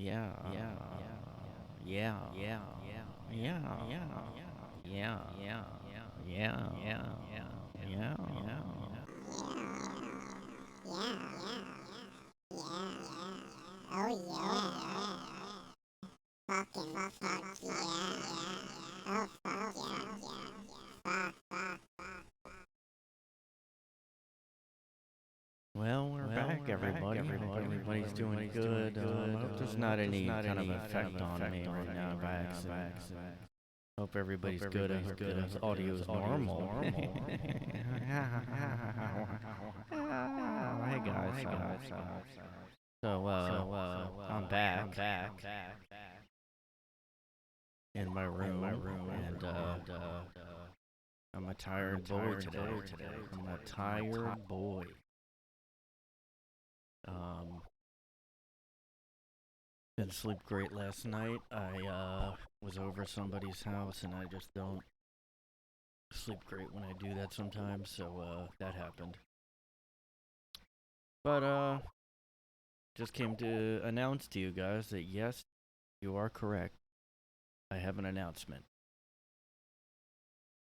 Oh yeah. Fucking fuck yeah. Oh fuck yeah. Fuck. Well, we're back, everybody. Hope everybody's doing good. I hope there's not any kind of effect on me right now by accident. Hope everybody's good. I hope the audio is normal. Hey guys. I'm back in my room, and I'm a tired boy today. I'm a tired boy. Um, Didn't sleep great last night. I was over somebody's house, and I just don't sleep great when I do that sometimes. So that happened. But just came to announce to you guys that yes, you are correct. I have an announcement.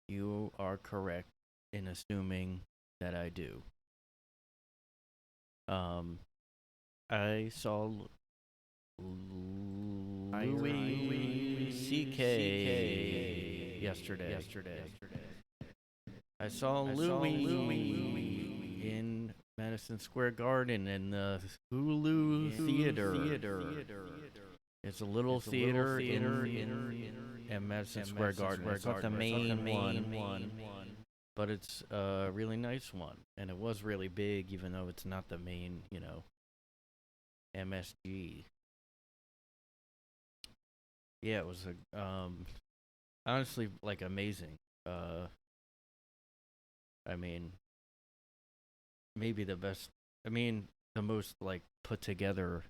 You are correct in assuming that I do. I saw Louie CK yesterday. I saw Louie in Madison Square Garden in the Hulu Theater. It's a little theater in Madison Square Garden. It's not the main one, but it's a really nice one, and it was really big, even though it's not the main, MSG. Yeah, it was honestly like amazing. I mean, maybe the best. I mean, the most like put together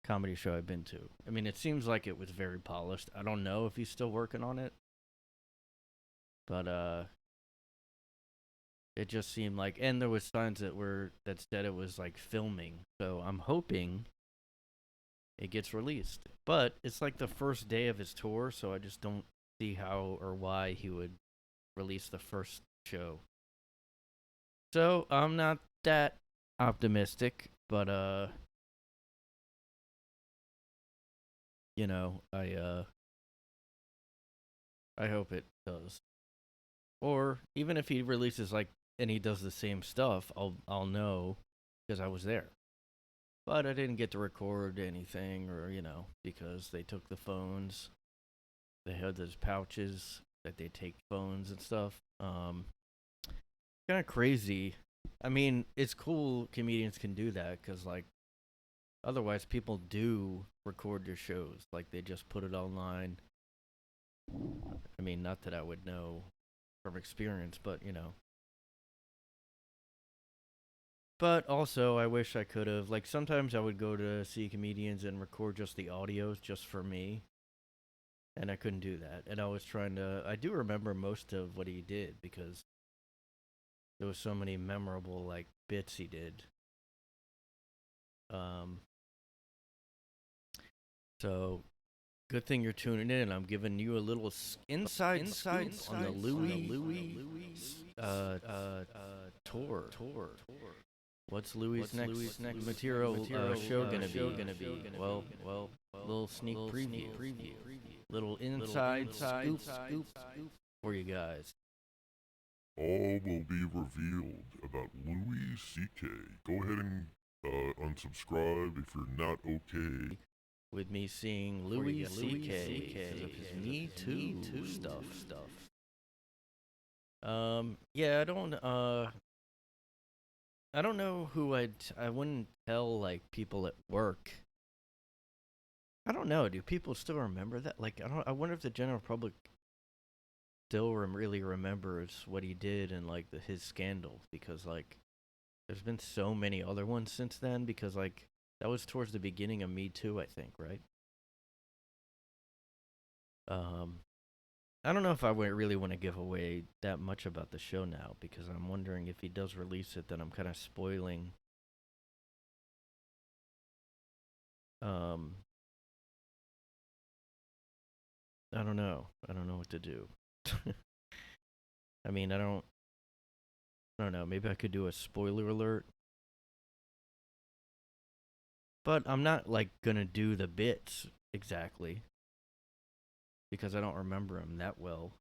comedy show I've been to. I mean, it seems like it was very polished. I don't know if he's still working on it, but it just seemed like, and there was signs that said it was like filming. So I'm hoping it gets released. But it's like the first day of his tour, so I just don't see how or why he would release the first show. So I'm not that optimistic, but I hope it does. Or even if he releases like and he does the same stuff, I'll know because I was there. But I didn't get to record anything, or because they took the phones. They had those pouches that they take phones and stuff. Kind of crazy. I mean, it's cool comedians can do that because like otherwise people do record their shows. Like they just put it online. I mean, not that I would know from experience, but But also, I wish I could have. Like, sometimes I would go to see comedians and record just the audios just for me. And I couldn't do that. And I was trying to. I do remember most of what he did because there was so many memorable, like, bits he did. Um, so, good thing you're tuning in. I'm giving you a little inside scoop on the Louie tour. What's Louis' next material show gonna be? Well, little sneak preview, little inside scoop for you guys. All will be revealed about Louie CK. Go ahead and unsubscribe if you're not okay. With me seeing Louis CK because of his Me Too stuff. Yeah, I don't know who I wouldn't tell like people at work. I don't know. Do people still remember that? Like, I wonder if the general public still really remembers what he did and like his scandal because like there's been so many other ones since then because like that was towards the beginning of Me Too, I think, right? Um, I don't know if I would really want to give away that much about the show now because I'm wondering if he does release it, then I'm kind of spoiling Um, I don't know. I don't know what to do. I mean, I don't know. Maybe I could do a spoiler alert, but I'm not like gonna do the bits exactly because I don't remember him that well.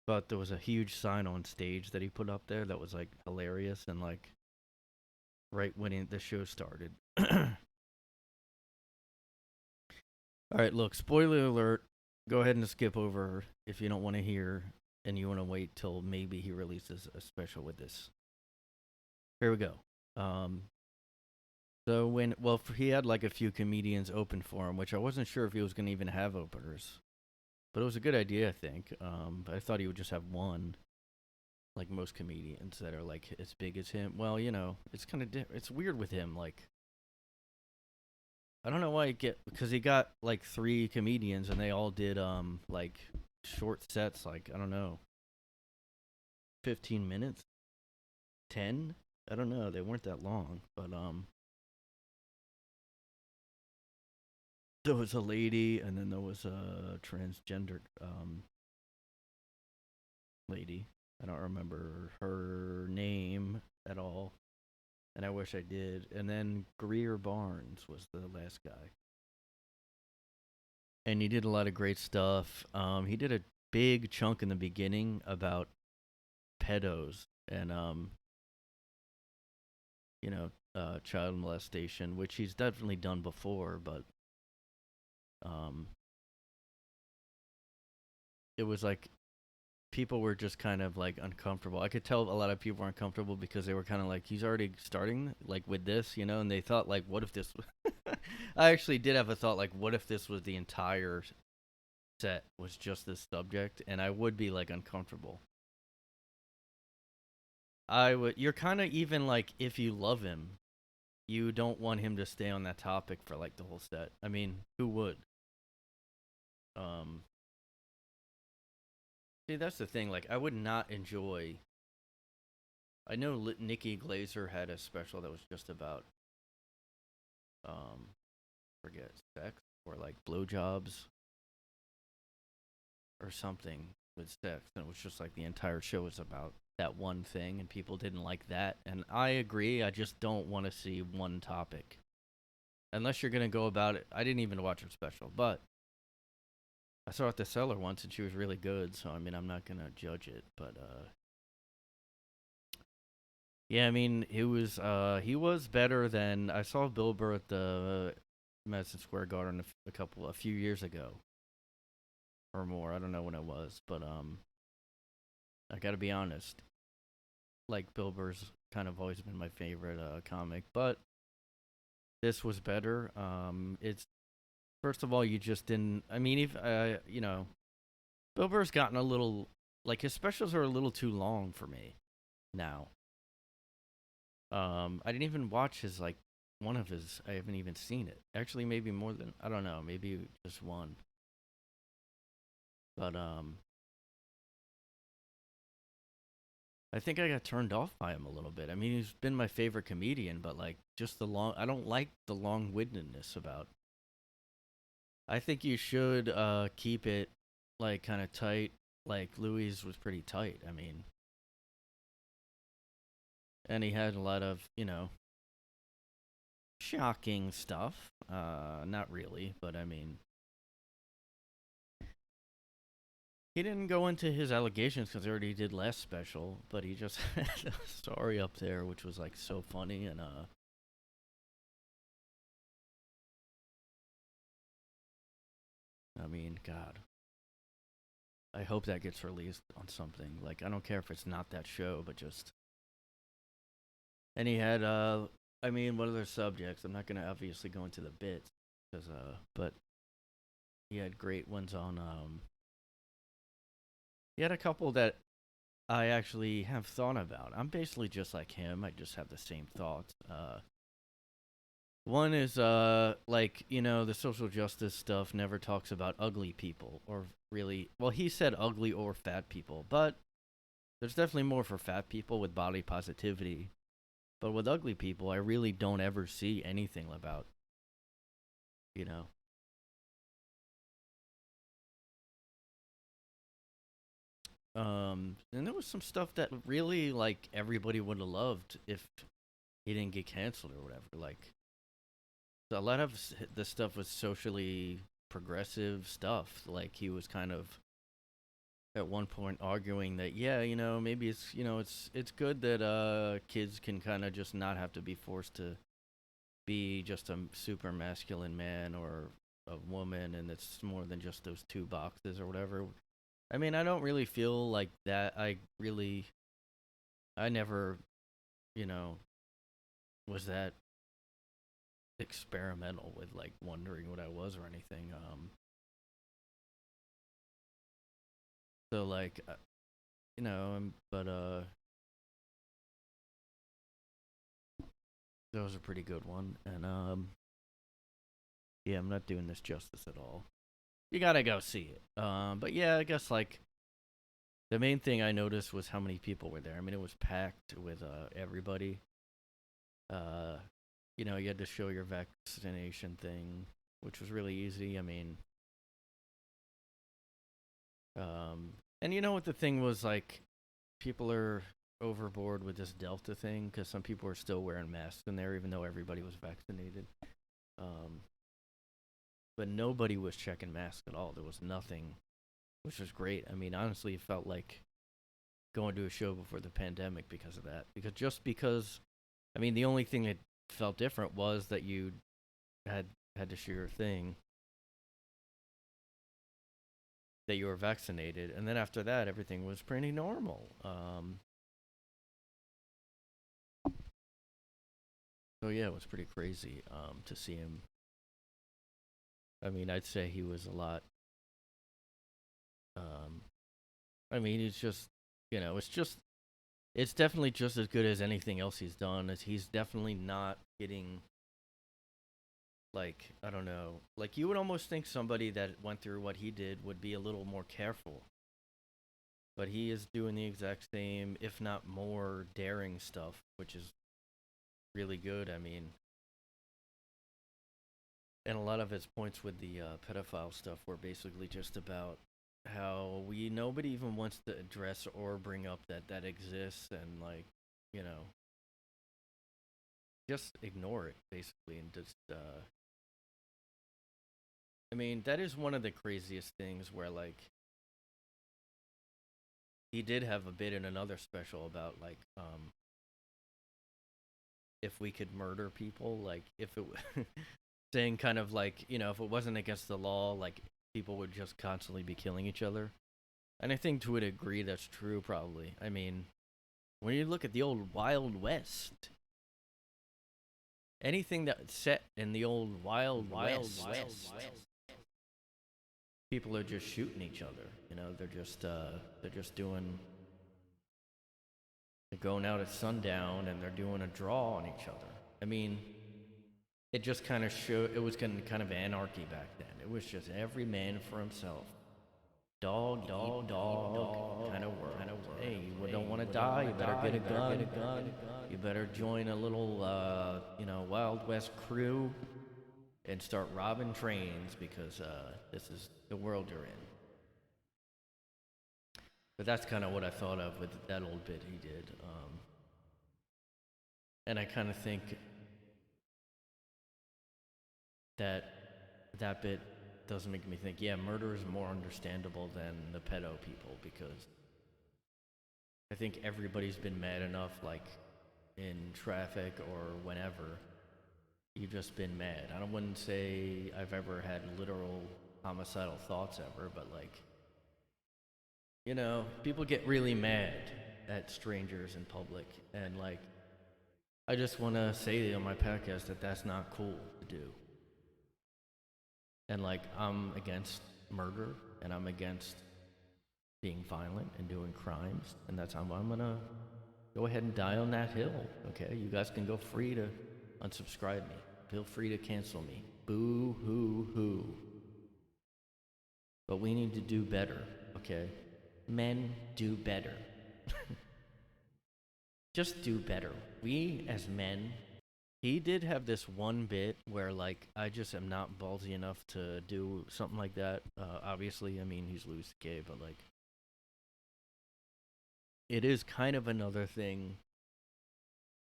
But there was a huge sign on stage that he put up there that was like hilarious and like right when the show started. All right, look, spoiler alert. Go ahead and skip over if you don't want to hear and you want to wait till maybe he releases a special with this. Here we go. Um, so he had like a few comedians open for him, which I wasn't sure if he was going to even have openers, but it was a good idea, I think. But I thought he would just have one, like most comedians that are like as big as him. Well, it's kind of it's weird with him. Like, I don't know why because he got like three comedians and they all did like short sets, like I don't know, 15 minutes, 10. I don't know. They weren't that long, but there was a lady, and then there was a transgender lady. I don't remember her name at all, and I wish I did. And then Greer Barnes was the last guy, and he did a lot of great stuff. He did a big chunk in the beginning about pedos and child molestation, which he's definitely done before, but um, it was like people were just kind of like uncomfortable. I could tell a lot of people were uncomfortable because they were kind of like, he's already starting like with this, and they thought like, what if this? I actually did have a thought like, what if this was the entire set was just this subject, and I would be like uncomfortable. I would. You're kind of even like if you love him, you don't want him to stay on that topic for like the whole set. I mean, who would? Um, See, that's the thing. Like, I would not enjoy. I know Nikki Glazer had a special that was just about, forget sex or like blowjobs or something with sex, and it was just like the entire show was about that one thing, and people didn't like that. And I agree. I just don't want to see one topic unless you're gonna go about it. I didn't even watch her special, but I saw it at the cellar once, and she was really good. So I mean, I'm not gonna judge it, but yeah, I mean, he was better than I saw Bill Burr at the Madison Square Garden a few years ago or more. I don't know when it was, but I got to be honest. Like Bill Burr's kind of always been my favorite comic, but this was better. It's first of all, you just didn't. I mean, if Bill Burr's gotten a little like his specials are a little too long for me now. I didn't even watch his like one of his. I haven't even seen it. Actually, maybe more than I don't know. Maybe just one. But I think I got turned off by him a little bit. I mean, he's been my favorite comedian, but like just the long. I don't like the long-windedness about. I think you should keep it like kind of tight. Like Louis was pretty tight. I mean, and he had a lot of shocking stuff. Not really, but I mean, he didn't go into his allegations because he already did last special, but he just had a story up there which was like so funny and I mean, God, I hope that gets released on something. Like I don't care if it's not that show, but just and he had I mean, what other subjects? I'm not gonna obviously go into the bits because but he had great ones on he had a couple that I actually have thought about. I'm basically just like him. I just have the same thoughts. One is like, the social justice stuff never talks about ugly people or really well, he said ugly or fat people, but there's definitely more for fat people with body positivity. But with ugly people, I really don't ever see anything about, you know. And there was some stuff that really like everybody would have loved if he didn't get canceled or whatever. Like a lot of the stuff was socially progressive stuff. Like he was kind of at one point arguing that yeah, maybe it's good that kids can kind of just not have to be forced to be just a super masculine man or a woman, and it's more than just those two boxes or whatever. I mean, I don't really feel like that. I never, you know, was that experimental with like wondering what I was or anything. So like, but that was a pretty good one, and yeah, I'm not doing this justice at all. You gotta go see it. But yeah, I guess like the main thing I noticed was how many people were there. I mean, it was packed with everybody. Uh, you had to show your vaccination thing, which was really easy. I mean, and you know what the thing was like, people are overboard with this Delta thing because some people are still wearing masks in there, even though everybody was vaccinated. Um, but nobody was checking masks at all. There was nothing, which was great. I mean, honestly, it felt like going to a show before the pandemic because of that. Because I mean, the only thing that felt different was that you had to show your thing that you were vaccinated, and then after that, everything was pretty normal. So yeah, it was pretty crazy to see him. I mean, I'd say he was a lot. Um, I mean, it's just, it's definitely just as good as anything else he's done. As he's definitely not getting, like, I don't know, like you would almost think somebody that went through what he did would be a little more careful, but he is doing the exact same, if not more, daring stuff, which is really good. I mean, and a lot of his points with the pedophile stuff were basically just about how nobody even wants to address or bring up that exists, and like, you know just ignore it basically, and just I mean, that is one of the craziest things where like he did have a bit in another special about like if we could murder people, like if it saying kind of like, if it wasn't against the law, like people would just constantly be killing each other. And I think to a degree that's true, probably. I mean, when you look at the old Wild West, anything that's set in the old Wild West, people are just shooting each other. They're just doing. They're going out at sundown and they're doing a draw on each other. I mean, it just kind of showed. It was kind of anarchy back then. It was just every man for himself. Dog, dog, kind of world. Hey, you don't want to die? You better get a gun. You better join a little, Wild West crew and start robbing trains because this is the world you're in. But that's kind of what I thought of with that old bit he did. And I kind of think that that bit does make me think, yeah, murder is more understandable than the pedo people, because I think everybody's been mad enough, like in traffic or whenever. You've just been mad. I wouldn't say I've ever had literal homicidal thoughts ever, but like, people get really mad at strangers in public, and like, I just want to say on my podcast that that's not cool to do. And like, I'm against murder, and I'm against being violent and doing crimes, and that's how I'm gonna go ahead and die on that hill. Okay, you guys can go free to unsubscribe me. Feel free to cancel me. Boo hoo hoo. But we need to do better. Okay, men do better. just do better. We as men, he did have this one bit where like I just am not ballsy enough to do something like that. Obviously, I mean he's Louie CK, but like it is kind of another thing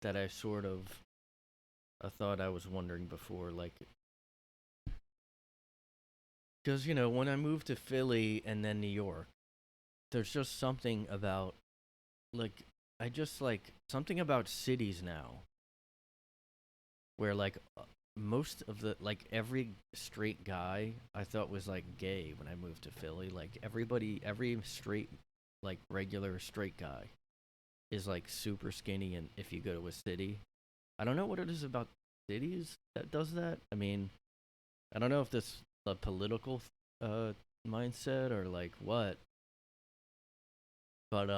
that I sort of I thought I was wondering before, like because when I moved to Philly and then New York, there's just something about like I just like something about cities now where like most of the like every straight guy I thought was like gay when I moved to Philly. Like every straight like regular straight guy is like super skinny, and if you go to a city, I don't know what it is about cities that does that. I mean, I don't know if this a political uh mindset or like what, but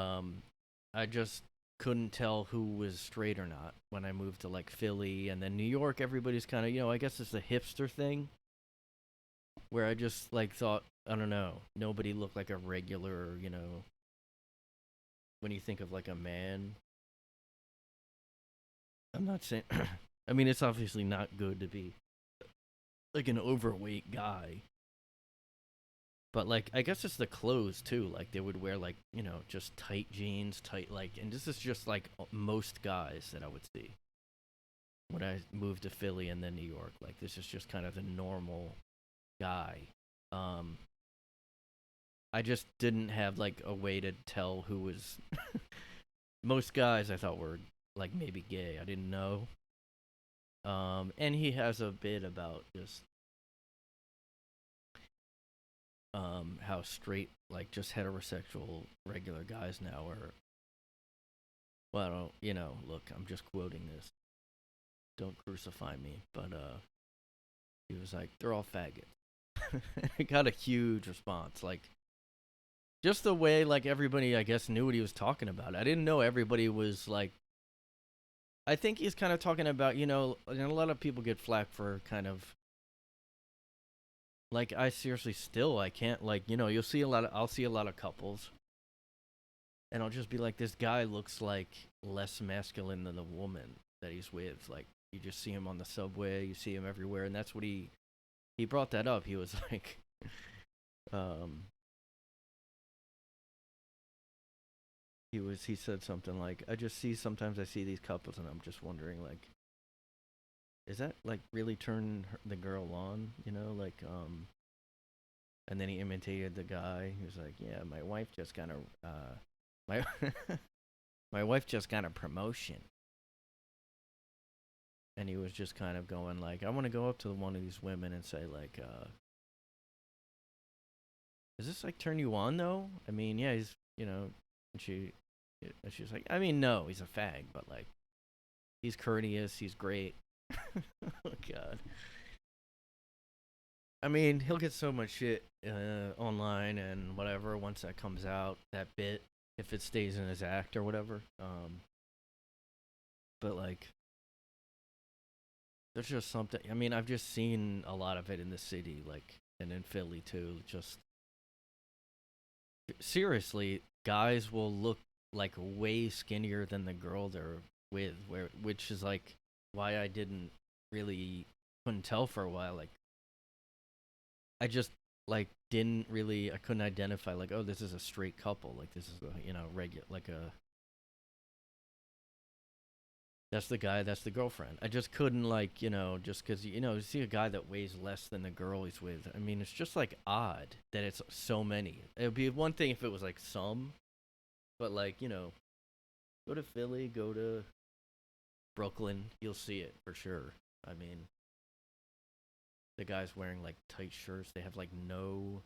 I just couldn't tell who was straight or not when I moved to like Philly and then New York. Everybody's kind of I guess it's the hipster thing where I just like thought I don't know nobody looked like a regular when you think of like a man. I'm not saying I mean it's obviously not good to be like an overweight guy. But like I guess it's the clothes too. Like they would wear like, just tight jeans, tight like and this is just like most guys that I would see when I moved to Philly and then New York. Like this is just kind of the normal guy. Um I just didn't have like a way to tell who was most guys I thought were like maybe gay. I didn't know. And he has a bit about just how straight like just heterosexual regular guys now are. Well, I don't, look, I'm just quoting this. Don't crucify me, but he was like, they're all faggots. It got a huge response, like just the way like everybody I guess knew what he was talking about. I didn't know everybody was like. I think he's kind of talking about and a lot of people get flack for kind of like I seriously still I can't like you'll see I'll see a lot of couples and I'll just be like, this guy looks like less masculine than the woman that he's with. Like you just see him on the subway, you see him everywhere, and that's what he brought that up. He was like, um, he said something like, sometimes I see these couples and I'm just wondering like, is that like really turning the girl on? And then he imitated the guy. He was like, yeah, my wife just got my my wife just got a promotion. And he was just kind of going like, I want to go up to one of these women and say like, does this like turn you on though? I mean, yeah, he's and she's like, I mean, no, he's a fag, but like, he's courteous, he's great. Oh God. I mean, he'll get so much shit online and whatever once that comes out. That bit, if it stays in his act or whatever. But like, there's just something. I mean, I've just seen a lot of it in the city, like, and in Philly too. Just seriously, guys will look like way skinnier than the girl they're with, which is like why I didn't really couldn't tell for a while. Like, I just like didn't really I couldn't identify like, oh, this is a straight couple. Like this is a regular like a that's the guy, that's the girlfriend. I just couldn't like, just because you see a guy that weighs less than the girl he's with. I mean, it's just like odd that it's so many. It would be one thing if it was like some, but like, go to Philly, go to Brooklyn, you'll see it for sure. I mean, the guys wearing like tight shirts, they have like no.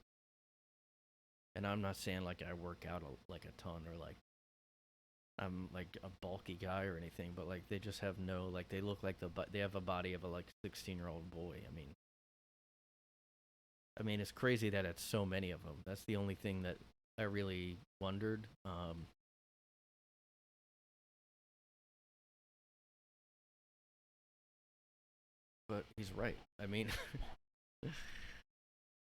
And I'm not saying like I work out like a ton or like I'm like a bulky guy or anything, but like they just have no like they look like they have a body of a like 16-year-old boy. I mean it's crazy that it's so many of them. That's the only thing that I really wondered. But he's right. I mean,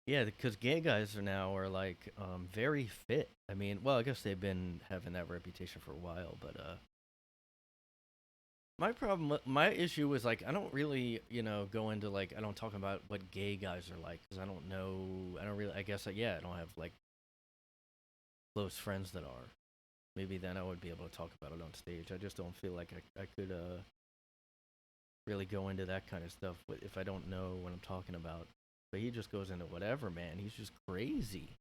yeah, because gay guys are like very fit. I mean, well, I guess they've been having that reputation for a while, but my issue was like I don't really, go into like I don't talk about what gay guys are like because I don't know. I don't really. I guess yeah, I don't have like close friends that are. Maybe then I would be able to talk about it on stage. I just don't feel like I could really go into that kind of stuff if I don't know what I'm talking about. But he just goes into whatever, man. He's just crazy.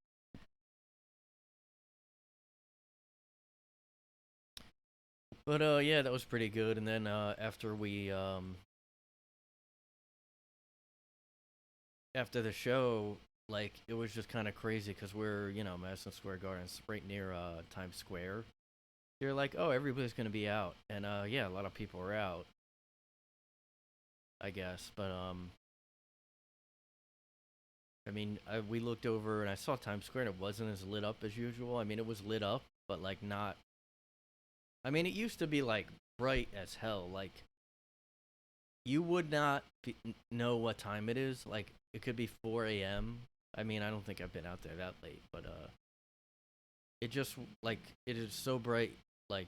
But yeah, that was pretty good. And then after the show, like it was just kind of crazy because we're Madison Square Garden, it's right near Times Square. They're like, oh, everybody's gonna be out, and yeah, a lot of people are out, I guess. But I mean, we looked over and I saw Times Square, and it wasn't as lit up as usual. I mean, it was lit up, but like not. I mean, it used to be like bright as hell. Like you would not know what time it is. Like it could be 4 a.m. I mean, I don't think I've been out there that late, but it just like it is so bright. Like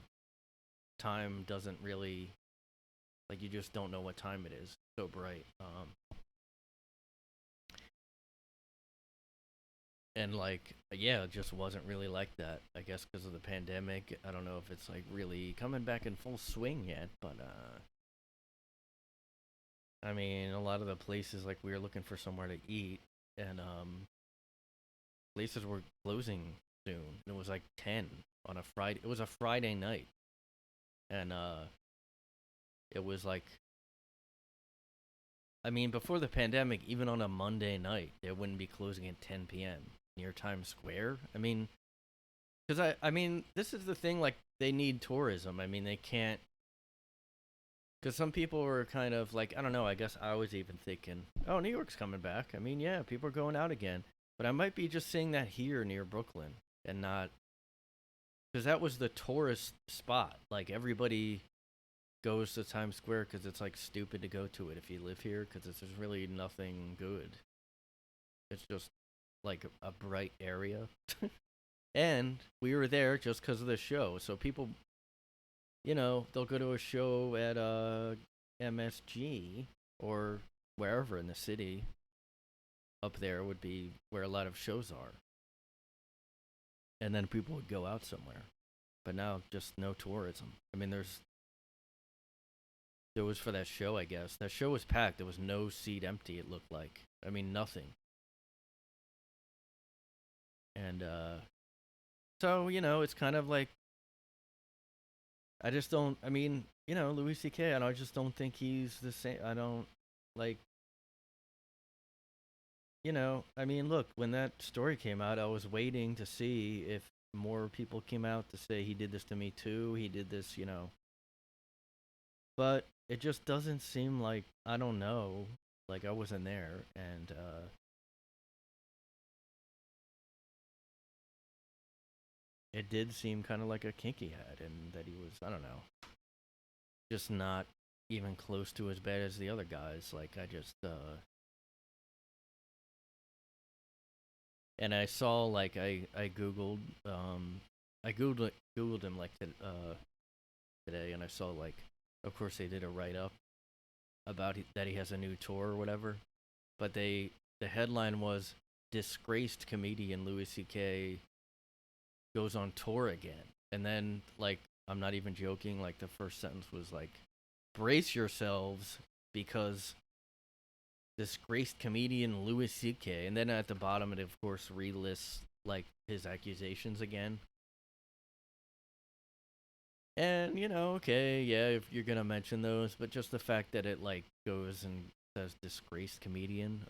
time doesn't really like you just don't know what time it is. So bright. And like yeah, it just wasn't really like that. I guess because of the pandemic. I don't know if it's like really coming back in full swing yet, but I mean, a lot of the places like we were looking for somewhere to eat, and places were closing soon. It was like 10 on a Friday. It was a Friday night, and it was like I mean, before the pandemic, even on a Monday night, they wouldn't be closing at 10 p.m. near Times Square. I mean, because I mean, this is the thing. Like, they need tourism. I mean, they can't. Because some people were kind of like, I don't know. I guess I was even thinking, oh, New York's coming back. I mean, yeah, people are going out again. But I might be just seeing that here near Brooklyn and not because that was the tourist spot. Like everybody goes to Times Square because it's like stupid to go to it if you live here because there's really nothing good. It's just like a bright area. And we were there just because of the show. So people, they'll go to a show at MSG or wherever in the city. Up there would be where a lot of shows are. And then people would go out somewhere. But now just no tourism. I mean, there was for that show, I guess. That show was packed. There was no seat empty, it looked like. I mean, nothing. And so, it's kind of like I just don't I mean, Louis CK, and I just don't think he's the same. I don't like I mean, look, when that story came out, I was waiting to see if more people came out to say he did this to me too. He did this. But it just doesn't seem like I don't know. Like I wasn't there, and it did seem kind of like a kink he had, and that he was I don't know, just not even close to as bad as the other guys. Like I just and I saw like I googled him like today, and I saw like of course they did a write up about that he has a new tour or whatever, but the headline was disgraced comedian Louis C.K. goes on tour again, and then like I'm not even joking, like the first sentence was like brace yourselves because disgraced comedian Louis C.K. And then at the bottom, it of course relists like his accusations again. And okay, yeah, if you're gonna mention those, but just the fact that it like goes and says disgraced comedian,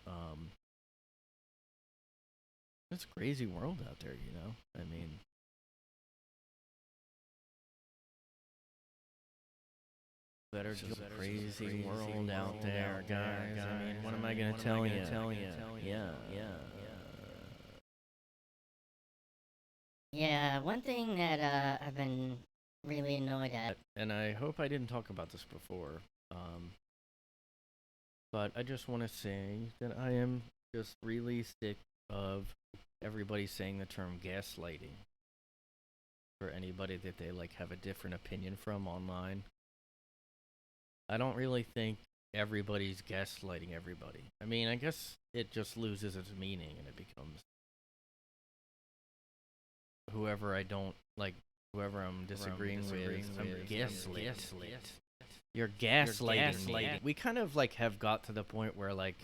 it's a crazy world out there. I mean, better just crazy world out there, guys. I mean, what am I gonna tell you? Yeah, yeah. Yeah, one thing that I've been really annoyed at. And I hope I didn't talk about this before. But I just want to say that I am just really sick of everybody saying the term gaslighting for anybody that they like have a different opinion from online. I don't really think everybody's gaslighting everybody. I mean, I guess it just loses its meaning and it becomes whoever I don't like, whoever I'm disagreeing with. I'm gaslit. You're gaslighting me. We kind of like have got to the point where like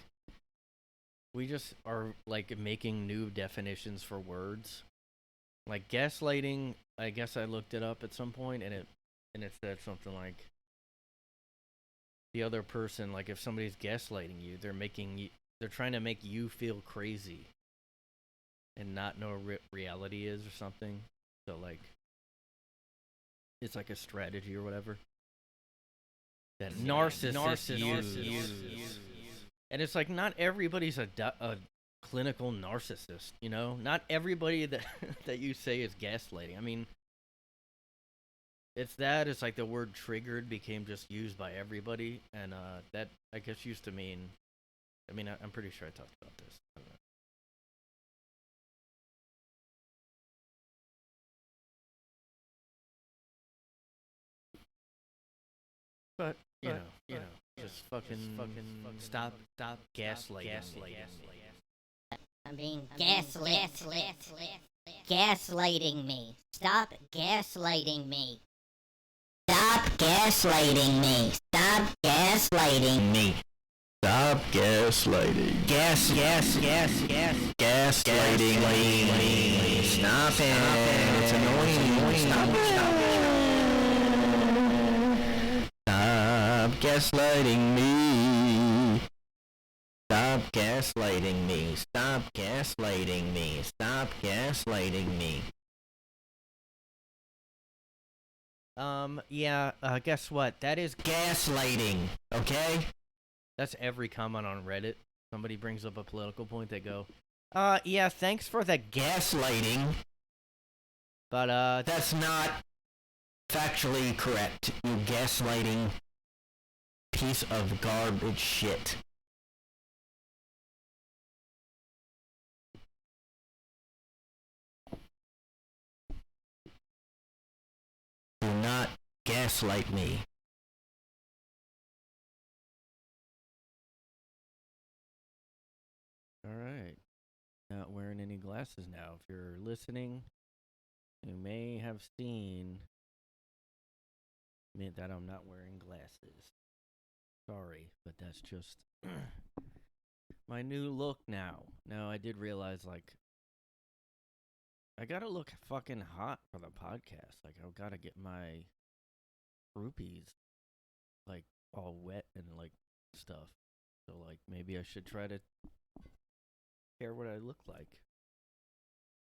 we just are like making new definitions for words. Like gaslighting, I guess I looked it up at some point and it said something like the other person, like if somebody's gaslighting you, they're trying to make you feel crazy and not know what reality is or something. So like it's like a strategy or whatever that narcissists use. And it's like not everybody's a clinical narcissist, you know? Not everybody that that you say is gaslighting. I mean, it's like the word triggered became just used by everybody, and that I guess used to mean. I mean, I'm pretty sure I talked about this. I don't know. But you know, just fucking stop gaslighting. I'm being gaslighting me. Stop gaslighting me. Stop gaslighting me. Stop gaslighting me. Stop gaslighting. Gaslighting me. Stop it. It's annoying. Stop gaslighting me. Stop gaslighting me. Stop gaslighting me. Stop gaslighting me. Yeah, guess what? That is gaslighting, okay? That's every comment on Reddit. Somebody brings up a political point, they go, yeah, thanks for the gaslighting. But, that's not factually correct, you gaslighting piece of garbage shit. Do not gaslight me. Alright. Not wearing any glasses now. If you're listening, you may have seen me that I'm not wearing glasses. Sorry, but that's just my new look now. Now, I did realize, like, I gotta look fucking hot for the podcast. Like, I've gotta get my groupies, like, all wet and, like, stuff. So, like, maybe I should try to care what I look like.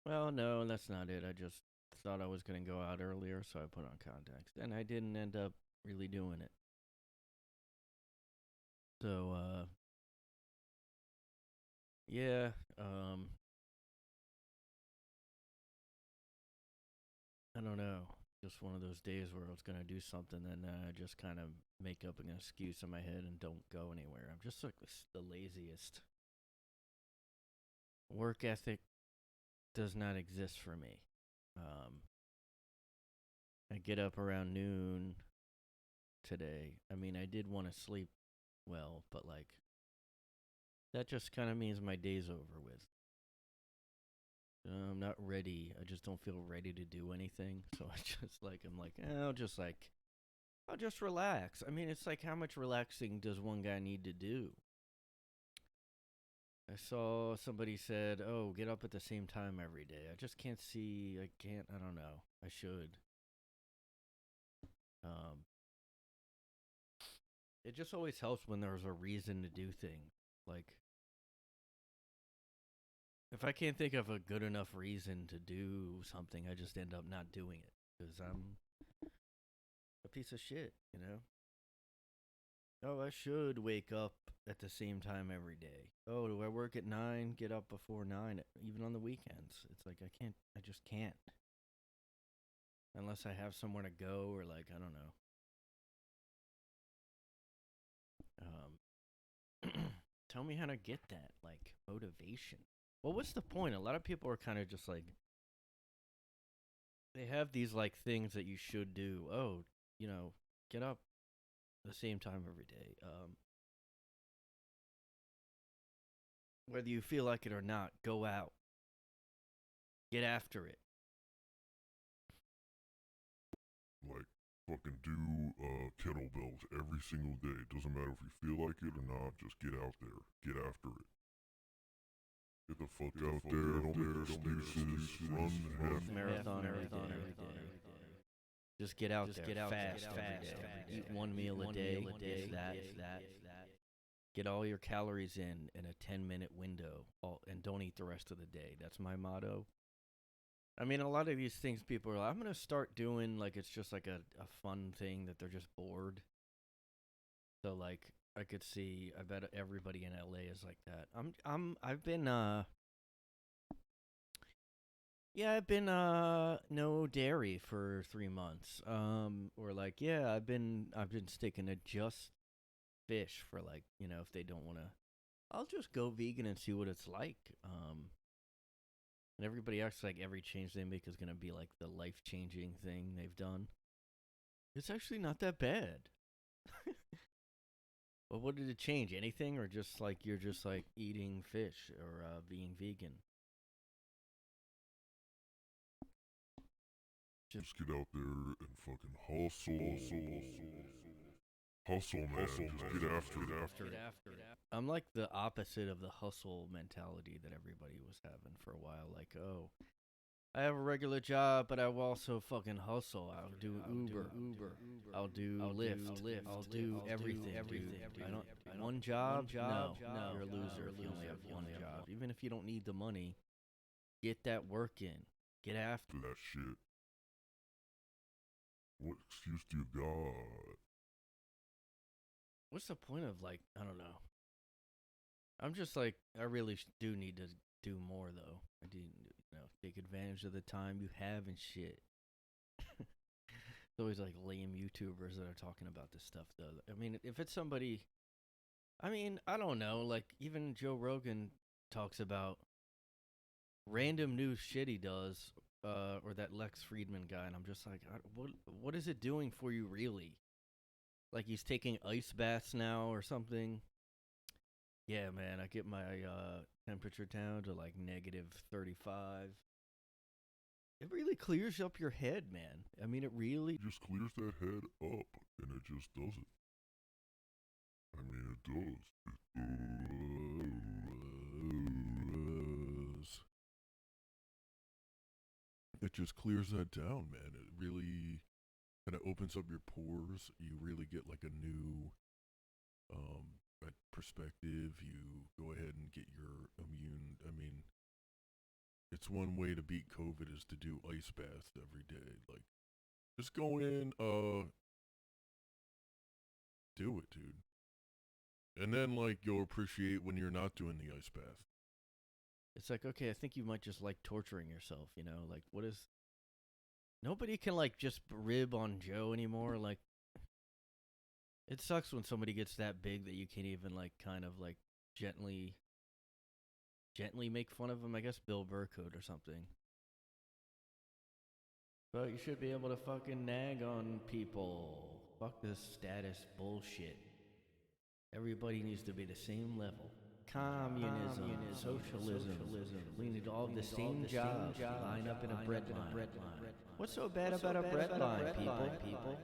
Well, no, that's not it. I just thought I was gonna go out earlier, so I put on contacts. And I didn't end up really doing it. So, yeah, I don't know. Just one of those days where I was gonna do something, and just kind of make up an excuse in my head and don't go anywhere. I'm just like the laziest. Work ethic does not exist for me. I get up around noon today. I mean, I did want to sleep well, but like that just kind of means my day's over with. I'm not ready. I just don't feel ready to do anything. So I'm like, I'll just relax. I mean, it's like, how much relaxing does one guy need to do? I saw somebody said, oh, get up at the same time every day. I just can't see. I don't know. I should. It just always helps when there's a reason to do things. Like, if I can't think of a good enough reason to do something, I just end up not doing it because I'm a piece of shit, you know? Oh, I should wake up at the same time every day. Oh, do I work at 9, get up before 9, even on the weekends? It's like, I just can't. Unless I have somewhere to go or, like, I don't know. Tell me how to get that, like, motivation. Well, what's the point? A lot of people are kind of just like, they have these, like, things that you should do. Oh, you know, get up the same time every day. Whether you feel like it or not, go out. Get after it. Like, fucking do kettlebells every single day. Doesn't matter if you feel like it or not, just get out there. Get after it. Get the fuck out there, don't make excuses, run half Marathon every day. Just get out there, fast every day. Eat one meal a day, if that. Get all your calories in a 10-minute window, and don't eat the rest of the day. That's my motto. I mean, a lot of these things people are like, I'm going to start doing, like, it's just like a fun thing that they're just bored. So, like, I could see, I bet everybody in LA is like that. I've been no dairy for 3 months. Or like, yeah, I've been sticking to just fish for, like, you know, if they don't want to, I'll just go vegan and see what it's like. And everybody acts like every change they make is going to be like the life-changing thing they've done. It's actually not that bad. Well, what did it change? Anything? Or just like you're just like eating fish or being vegan? Just get out there and fucking hustle. Hustle, man. Just get after it. I'm like the opposite of the hustle mentality that everybody was having for a while. Like, oh, I have a regular job, but I will also fucking hustle. I'll do Uber. I'll do Lyft. I'll do everything. I don't. One job? No, you're a loser if you only have one job. Even if you don't need the money, get that work in. Get after That shit. What excuse do you got? What's the point of, like, I don't know. I'm just like, I really do need to do more, though. I do, you know, take advantage of the time you have and shit. It's always like lame YouTubers that are talking about this stuff, though. I mean, if it's somebody, I mean, I don't know. Like, even Joe Rogan talks about random new shit he does, or that Lex Friedman guy, and I'm just like, what is it doing for you, really? Like, he's taking ice baths now or something. Yeah, man, I get my temperature down to like -35. It really clears up your head, man. I mean, it really. It just clears that head up, and it just does it. I mean, it does. It just clears that down, man. It really kind of opens up your pores. You really get like a new perspective. You go ahead and get your immune. I mean, it's one way to beat COVID is to do ice baths every day. Like, just go in, do it, dude. And then, like, you'll appreciate when you're not doing the ice bath. It's like, okay, I think you might just like torturing yourself, you know? Like, what is. Nobody can, like, just rib on Joe anymore. Like, it sucks when somebody gets that big that you can't even, like, kind of, like, gently make fun of him. I guess Bill Burr could or something. But you should be able to fucking nag on people. Fuck this status bullshit. Everybody needs to be the same level. Communism, socialism. We need all the same jobs. Line up in a bread line. What's so bad about a bread line, people?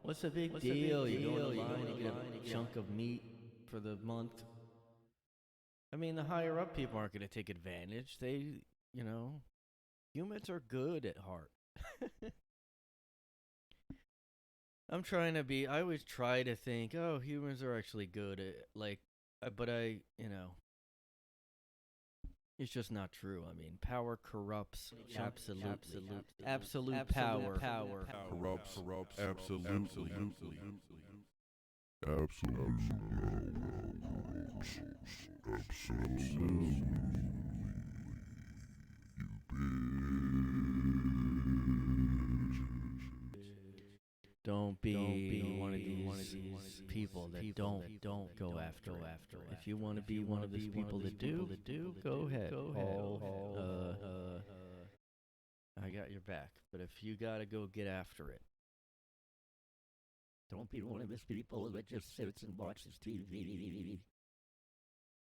What's the big deal? You go in line, you get a chunk of meat for the month. I mean, the higher up people aren't going to take advantage. They, you know, humans are good at heart. I'm trying to be. I always try to think, oh, humans are actually good at, like, but I, you know, it's just not true. I mean, power corrupts. Absolute power. Corrupts. Absolutely. Absolutely. Don't be one of these people that don't go after it. If you want to be one of these people that do, go ahead. I got your back. But if you gotta go get after it, Don't be one of those people that just sits and watches TV.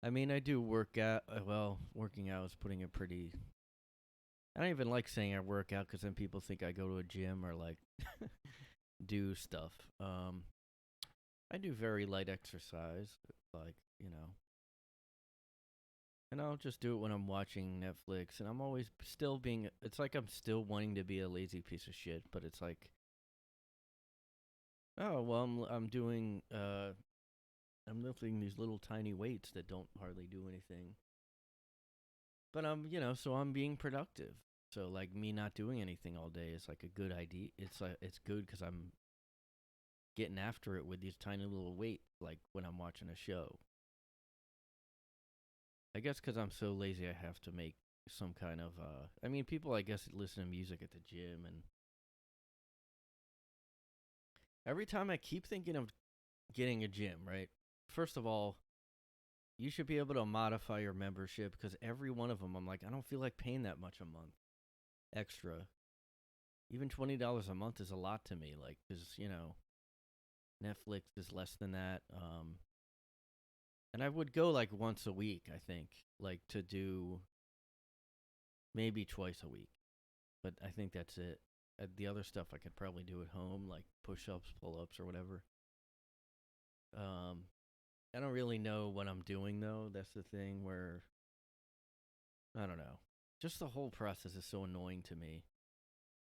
I mean, I do work out. Well, working out is putting it pretty. I don't even like saying I work out because then people think I go to a gym or like do stuff. I do very light exercise, like, and I'll just do it when I'm watching Netflix. And I'm always still being. It's like I'm still wanting to be a lazy piece of shit, but it's like, oh well, I'm doing. I'm lifting these little tiny weights that don't hardly do anything. But so I'm being productive. So like me not doing anything all day is like a good idea. It's good because I'm getting after it with these tiny little weights, like when I'm watching a show. I guess because I'm so lazy, I have to make some kind of. I mean, people I guess listen to music at the gym, and every time I keep thinking of getting a gym. Right, first of all, you should be able to modify your membership because every one of them, I'm like, I don't feel like paying that much a month extra. Even $20 a month is a lot to me, like, because Netflix is less than that. And I would go like once a week, I think, like to do maybe twice a week, but I think that's it. The other stuff I could probably do at home, like push-ups, pull-ups, or whatever. I don't really know what I'm doing though. That's the thing where I don't know. Just the whole process is so annoying to me.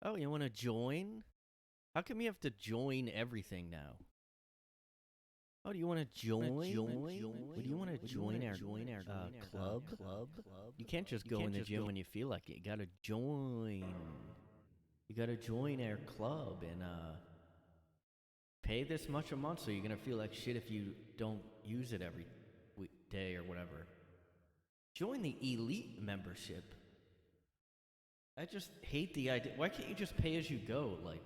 Oh, you want to join? How come you have to join everything now? Oh, do you want to join? What do you want to join our club? You can't just go in the gym when you feel like it. You gotta join. You gotta join our club and pay this much a month, so you're gonna feel like shit if you don't use it every day or whatever. Join the elite membership. I just hate the idea. Why can't you just pay as you go? Like,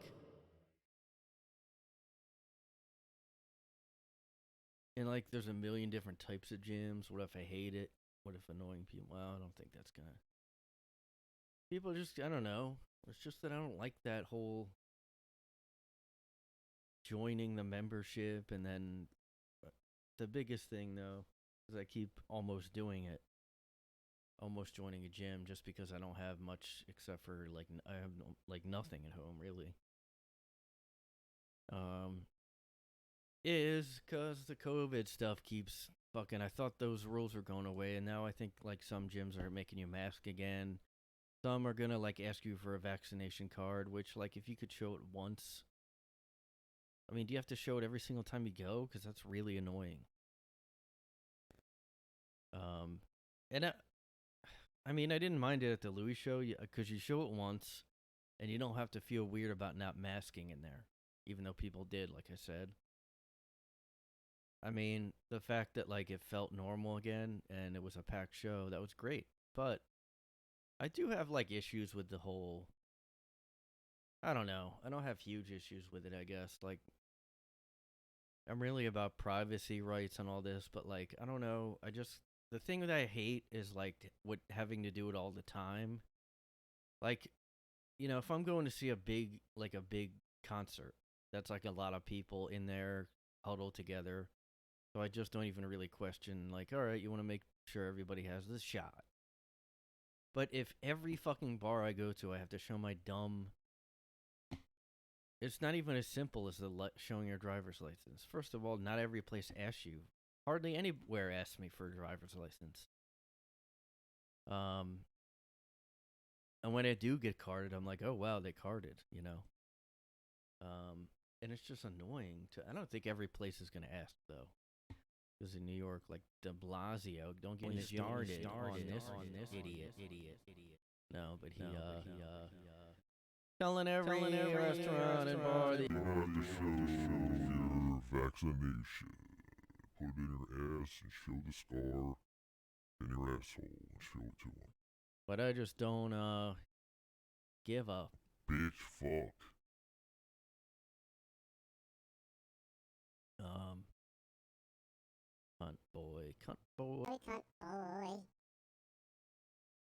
and like, there's a million different types of gyms. What if I hate it? What if annoying people? Well, I don't think that's gonna. People just, I don't know. It's just that I don't like that whole joining the membership, and then the biggest thing though is I keep almost doing it, almost joining a gym just because I don't have much except for like I have like nothing at home really. Is because the COVID stuff keeps fucking. I thought those rules were going away, and now I think like some gyms are making you mask again. Some are gonna like ask you for a vaccination card, which like if you could show it once. I mean, do you have to show it every single time you go? Because that's really annoying. And I mean, I didn't mind it at the Louie show because you show it once, and you don't have to feel weird about not masking in there, even though people did, like I said. I mean, the fact that like it felt normal again and it was a packed show, that was great. But I do have like issues with the whole. I don't know. I don't have huge issues with it, I guess. Like, I'm really about privacy rights and all this, but like, I don't know. The thing that I hate is like what having to do it all the time. Like, if I'm going to see a big concert, that's like a lot of people in there huddled together. So I just don't even really question, like, all right, you want to make sure everybody has this shot. But if every fucking bar I go to, I have to show my dumb. It's not even as simple as showing your driver's license. First of all, not every place asks you. Hardly anywhere asks me for a driver's license. And when I do get carded, I'm like, oh wow, they carded, And it's just annoying. I don't think every place is gonna ask though. Because in New York, like De Blasio, don't get me started on this idiot. No, but he telling every restaurant and bar. You have to show your vaccination. Put it in your ass and show the scar in your asshole and show it to him. But I just don't give up. Bitch, fuck. Cunt boy, cunt boy. Cunt boy.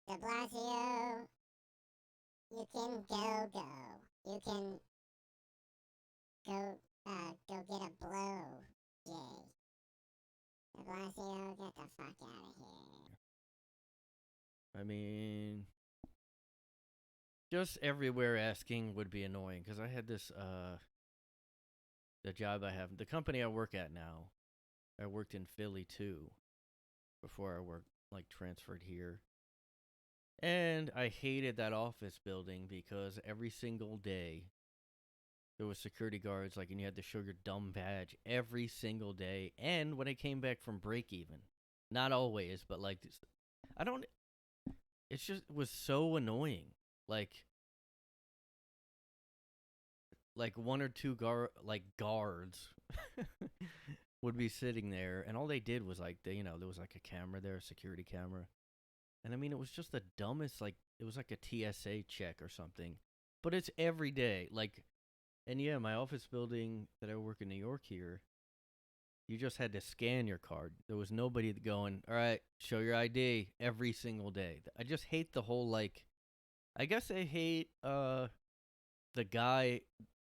De Blasio. You can go. You can go go get a blow, Jay. De Blasio, get the fuck out of here. I mean, just everywhere asking would be annoying because I had this the job I have, the company I work at now. I worked in Philly too before I worked like transferred here. And I hated that office building because every single day there was security guards like and you had to show your dumb badge every single day and when I came back from break even. Not always, but like I don't it's just it was so annoying. Like one or two guards would be sitting there and all they did was like they there was like a camera there, a security camera. And I mean it was just the dumbest it was like a TSA check or something. But it's every day. And yeah, my office building that I work in New York here, you just had to scan your card. There was nobody going, all right, show your ID every single day. I just hate the whole I guess I hate the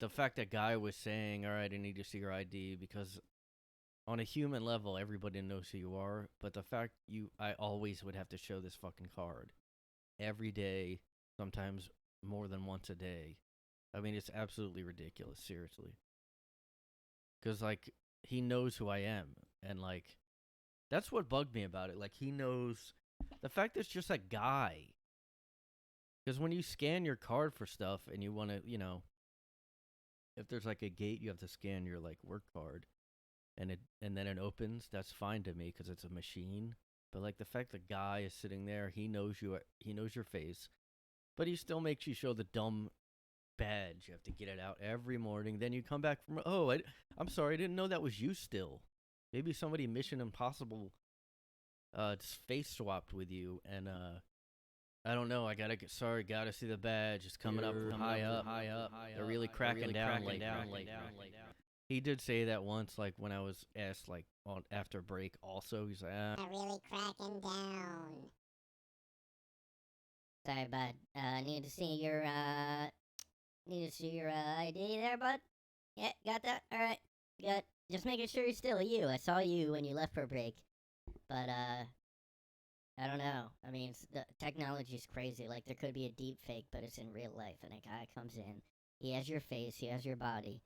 fact that guy was saying, all right, I need to see your ID because on a human level, everybody knows who you are. But the fact I always would have to show this fucking card every day, sometimes more than once a day. I mean, it's absolutely ridiculous, seriously. Because, he knows who I am. And, that's what bugged me about it. He knows the fact that it's just a guy. Because when you scan your card for stuff and you want to, if there's a gate, you have to scan your work card, and then it opens. That's fine to me because it's a machine. But the fact the guy is sitting there, he knows he knows your face, but he still makes you show the dumb badge. You have to get it out every morning. Then you come back from I'm sorry, I didn't know that was you still. Maybe somebody Mission Impossible face swapped with you and I don't know. Gotta see the badge. It's coming up from high up. They're really cracking down lately. He did say that once, when I was asked, on after break. Also, he's like, They're really cracking down. Sorry, bud. Need to see your ID there, bud. Yeah, got that. All right, good. Just making sure you're still you. I saw you when you left for break, but I don't know. I mean, the technology's crazy. There could be a deep fake, but it's in real life, and a guy comes in. He has your face. He has your body.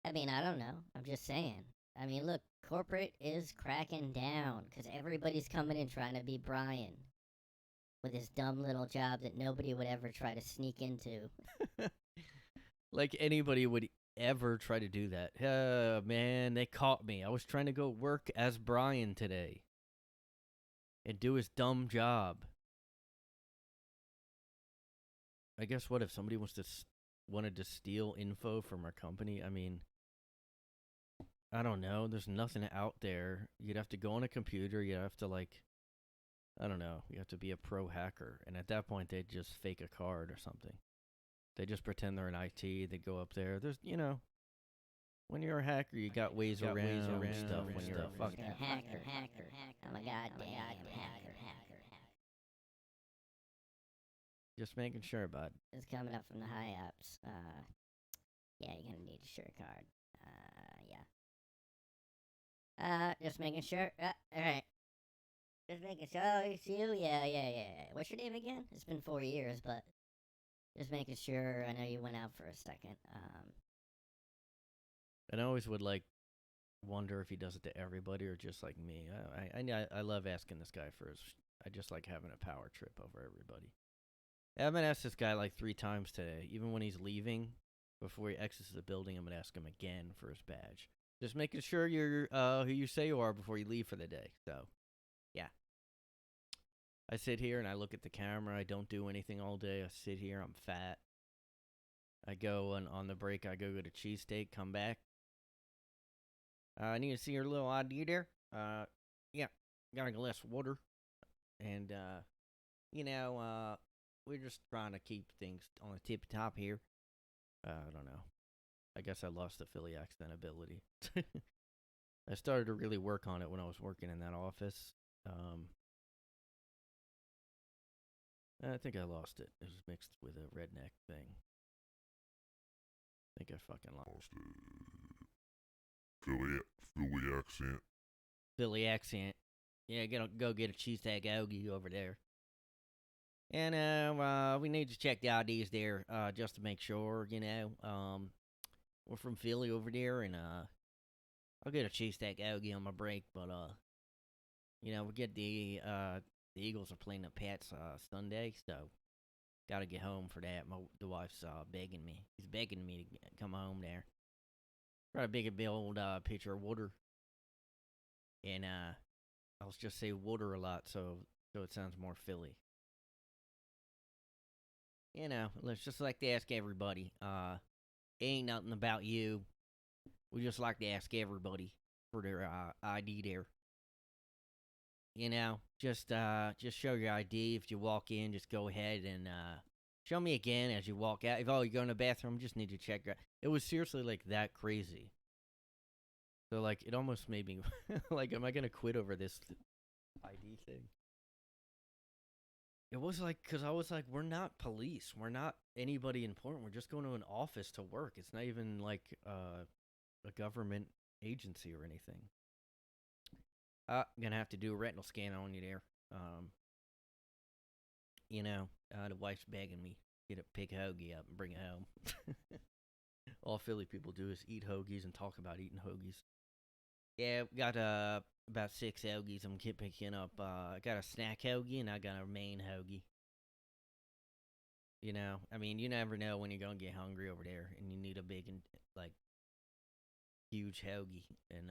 I mean, I don't know. I'm just saying. I mean, look, corporate is cracking down because everybody's coming in trying to be Brian with his dumb little job that nobody would ever try to sneak into. Anybody would ever try to do that. Man, they caught me. I was trying to go work as Brian today and do his dumb job. I guess what if somebody wanted to steal info from our company? I mean, I don't know. There's nothing out there. You'd have to go on a computer. You'd have to I don't know. You have to be a pro hacker. And at that point, they'd just fake a card or something. They just pretend they're in IT. They go up there. There's, when you're a hacker, you got ways around stuff. When you're a fucking hacker. I'm a goddamn hacker. Just making sure, bud. It's coming up from the high ups. Yeah, you're gonna need a shirt card. Yeah. Just making sure. Alright. Just making sure. Oh, it's you? Yeah. What's your name again? It's been 4 years, but just making sure. I know you went out for a second. And I always would wonder if he does it to everybody or just me. I love asking this guy for his. I just like having a power trip over everybody. I've been asked this guy 3 times today. Even when he's leaving, before he exits the building, I'm gonna ask him again for his badge. Just making sure you're who you say you are before you leave for the day. So, yeah. I sit here and I look at the camera. I don't do anything all day. I sit here. I'm fat. I go on the break. I go get a cheesesteak. Come back. I need to see your little ID there. Yeah. Got a glass of water. And we're just trying to keep things on the tip top here. I don't know. I guess I lost the Philly accent ability. I started to really work on it when I was working in that office. I think I lost it. It was mixed with a redneck thing. think I fucking lost. Lost it. Philly accent. Philly accent. Yeah, go get a cheesesteak hoagie over there. And we need to check the IDs there, just to make sure, you know. We're from Philly over there, and I'll get a cheesesteak hoagie on my break, but you know, we get the Eagles are playing the Pats Sunday, so gotta get home for that. The wife's begging me. She's begging me to come home there. Got a big old pitcher of water, and I'll just say water a lot, so it sounds more Philly. You know, let's just like to ask everybody. It ain't nothing about you. We just like to ask everybody for their ID there. You know, just show your ID. If you walk in, just go ahead and show me again as you walk out. If you're going to the bathroom, just need to check. It was seriously like that crazy. So like, it almost made me like, am I gonna quit over this ID thing? It was like, cause I was like, we're not police. We're not anybody important. We're just going to an office to work. It's not even like a government agency or anything. I'm gonna have to do a retinal scan on you there. You know, the wife's begging me get a pick hoagie up and bring it home. All Philly people do is eat hoagies and talk about eating hoagies. Yeah, got about 6 hoagies I'm picking up. I got a snack hoagie and I got a main hoagie. You know, I mean, you never know when you're gonna get hungry over there, and you need a big and like huge hoagie. And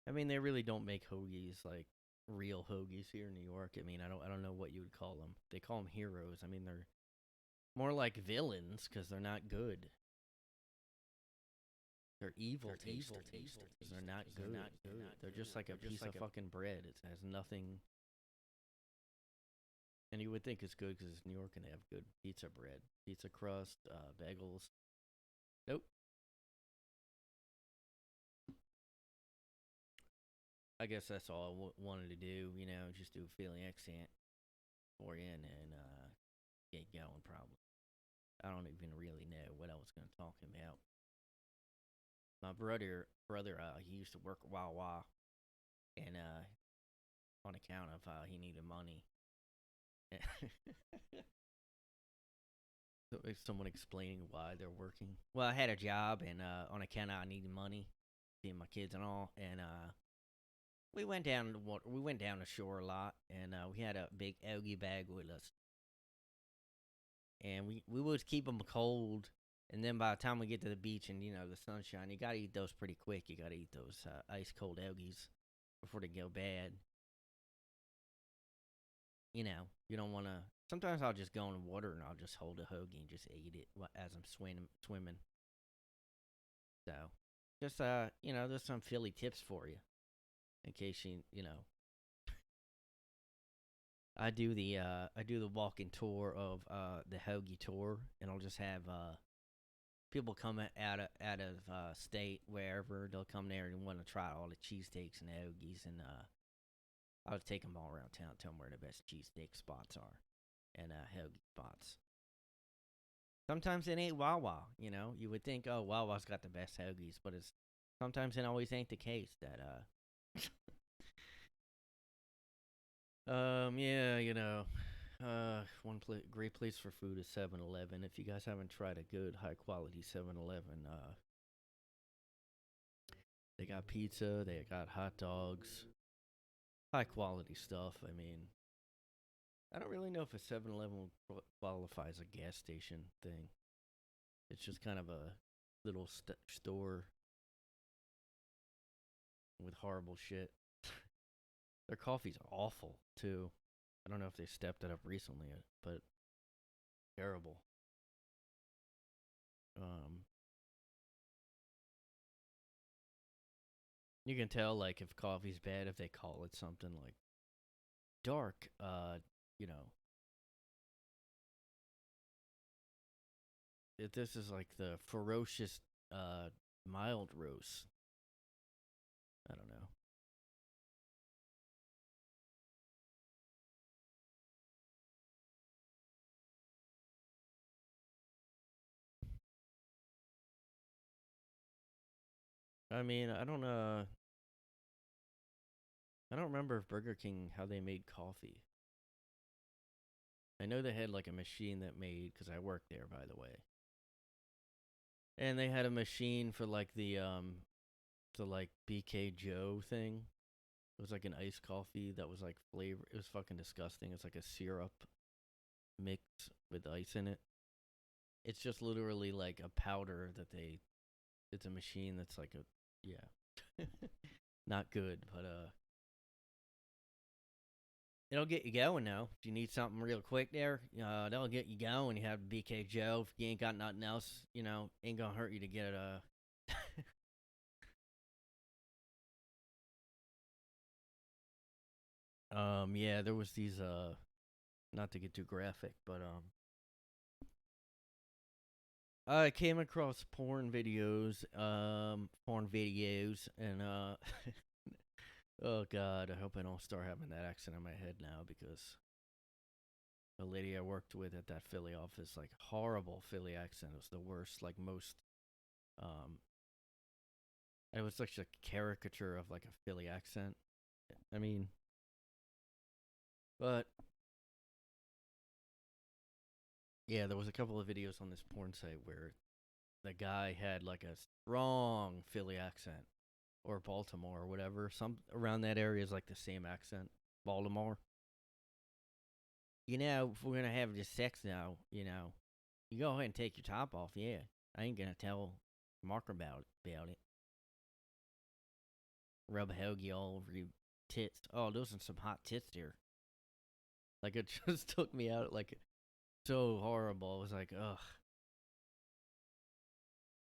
I mean, they really don't make hoagies like real hoagies here in New York. I mean, I don't know what you would call them. They call them heroes. I mean, they're more like villains because they're not good. They're evil tasters. They're not good. They're just like a piece of fucking bread. It has nothing. And you would think it's good because it's New York and they have good pizza bread, pizza crust, bagels. Nope. I guess that's all I wanted to do. You know, just do a Philly accent for you and get going. Probably. I don't even really know what I was going to talk about. My brother, he used to work at Wawa, and on account of he needed money. So someone explaining why they're working. Well, I had a job, and on account of I needed money, seeing my kids and all, and we went down the shore a lot, and we had a big Ogie bag with us, and we would keep them cold. And then by the time we get to the beach and, you know, the sunshine, you gotta eat those pretty quick. You gotta eat those ice cold Ogies before they go bad. You know, you don't want to. Sometimes I'll just go in the water and I'll just hold a hoagie and just eat it as I'm swimming. So, just you know, there's some Philly tips for you, in case you know. I do the walking tour of the hoagie tour, and I'll just have people come out of state, wherever. They'll come there and want to try all the cheesesteaks and hoagies, and I'll take them all around town, tell them where the best cheesesteak spots are, and hoagie spots. Sometimes it ain't Wawa, you know. You would think, oh, Wawa's got the best hoagies, but sometimes it always ain't the case. That yeah, you know. Great place for food is 7-Eleven. If you guys haven't tried a good, high quality 7-Eleven, they got pizza, they got hot dogs, high quality stuff. I mean, I don't really know if a 7-Eleven qualifies a gas station thing. It's just kind of a little store with horrible shit. Their coffee's awful, too. I don't know if they stepped it up recently, but terrible. You can tell, like, if coffee's bad if they call it something like dark, you know. If this is like the ferocious, mild roast. I don't know. I mean, I don't remember if Burger King how they made coffee. I know they had like a machine that made, because I worked there, by the way. And they had a machine for like the like BK Joe thing. It was like an iced coffee that was like flavor. It was fucking disgusting. It's like a syrup mix with ice in it. It's just literally like a powder that they. It's a machine that's like a yeah, not good, but it'll get you going now. If you need something real quick there, that'll get you going. You have BK Joe. If you ain't got nothing else, ain't gonna hurt you to get yeah, there was these not to get too graphic, but I came across porn videos, and oh god, I hope I don't start having that accent in my head now, because the lady I worked with at that Philly office, like, horrible Philly accent. It was the worst, like, most, um, it was such a caricature of, like, a Philly accent. I mean, but, yeah, there was a couple of videos on this porn site where the guy had, like, a strong Philly accent, or Baltimore, or whatever. Some around that area is, like, the same accent. Baltimore. If we're gonna have just sex now, you go ahead and take your top off. Yeah, I ain't gonna tell Mark about it. Rub a hoagie all over your tits. Oh, those are some hot tits there. Like, it just took me out, like, so horrible. It was like, ugh.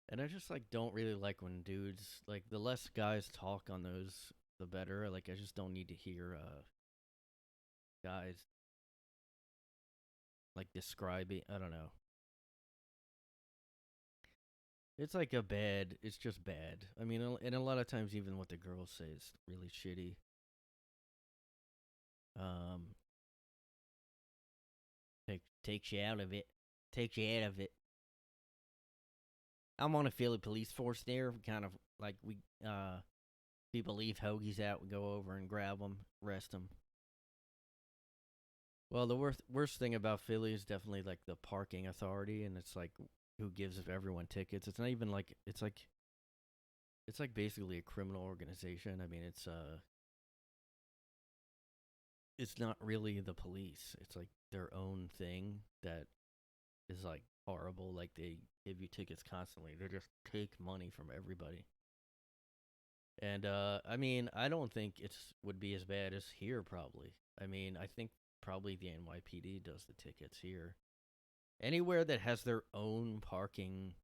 And I just, like, don't really like when dudes, like, the less guys talk on those, the better. Like, I just don't need to hear guys, like, describing. I don't know. It's like it's just bad. I mean, and a lot of times even what the girls say is really shitty. Um, takes you out of it. Takes you out of it. I'm on a Philly police force there. Kind of like people leave hoagies out, we go over and grab them, arrest them. Well, the worst thing about Philly is definitely like the parking authority, and it's like who gives everyone tickets. It's not even like it's like basically a criminal organization. I mean, it's not really the police. It's like their own thing that is like horrible. Like they give you tickets constantly. They just take money from everybody. And I mean, I don't think it's would be as bad as here. Probably. I mean, I think probably the NYPD does the tickets here. Anywhere that has their own parking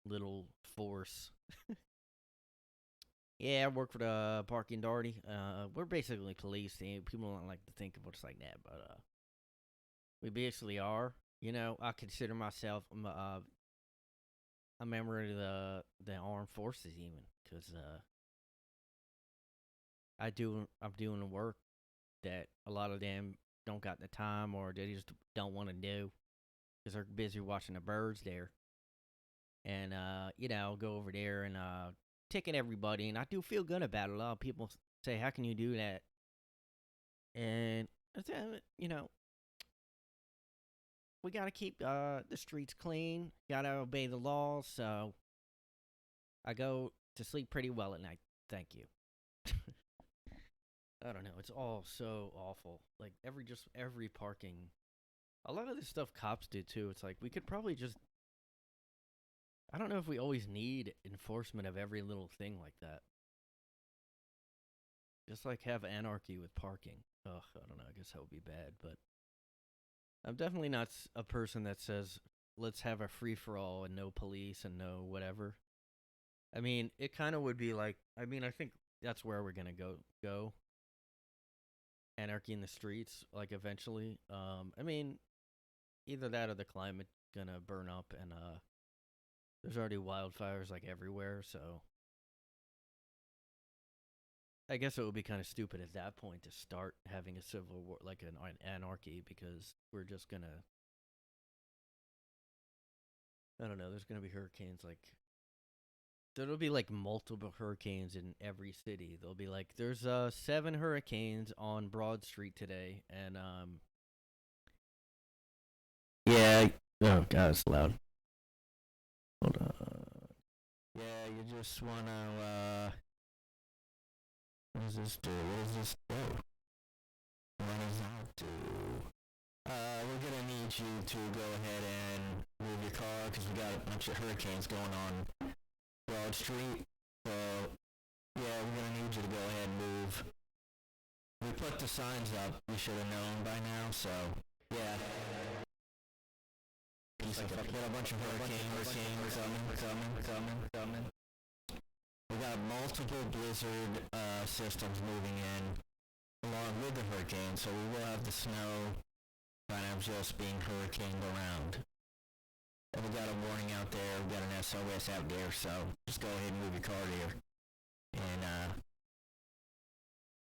little force. Yeah, I work for the parking authority. We're basically police. People don't like to think of us like that, but we basically are. I consider myself a member of the armed forces, even, because I'm doing the work that a lot of them don't got the time, or they just don't want to do because they're busy watching the birds there. And go over there and ticket everybody, and I do feel good about it. A lot of people say, "How can you do that?" And I say, we gotta keep the streets clean. Gotta obey the laws. So I go to sleep pretty well at night. Thank you. I don't know. It's all so awful. Like every parking. A lot of this stuff cops do too. It's like we could probably just. I don't know if we always need enforcement of every little thing like that. Just like have anarchy with parking. Ugh, I don't know. I guess that would be bad, but I'm definitely not a person that says let's have a free for all and no police and no whatever. I mean, it kind of would be like. I mean, I think that's where we're gonna go. Anarchy in the streets, like eventually. I mean, either that or the climate gonna burn up, and there's already wildfires like everywhere. So I guess it would be kind of stupid at that point to start having a civil war, like an anarchy, because we're just gonna. I don't know. There's gonna be hurricanes like there'll be like multiple hurricanes in every city. There'll be like there's 7 hurricanes on Broad Street today, and yeah. Oh god, it's loud. Hold on. Yeah, you just wanna what does this do? What does this do? What does that do? We're gonna need you to go ahead and move your car because we got a bunch of hurricanes going on Broad Street. So yeah, we're gonna need you to go ahead and move. We put the signs up. You should have known by now. So yeah. He's like a bunch of hurricanes coming. We got multiple blizzard systems moving in along with the hurricane, so we will have the snow kind of just being hurricaned around. And we got a warning out there, we got an SOS out there, so just go ahead and move your car there. And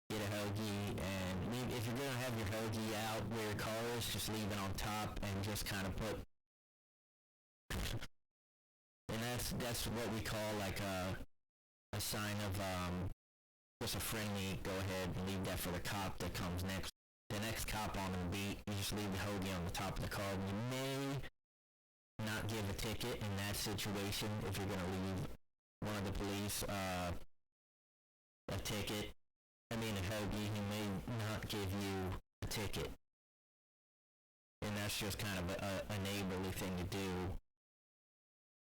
get a hoagie, and leave, if you're gonna have your hoagie out where your car is, just leave it on top and just kind of put and that's what we call like a sign of just a friendly go ahead and leave that for the cop that comes next. The next cop on the beat, you just leave the hoagie on the top of the car. You may not give a ticket in that situation if you're gonna leave one of the police a ticket. I mean a hoagie, he may not give you a ticket. And that's just kind of a neighborly thing to do.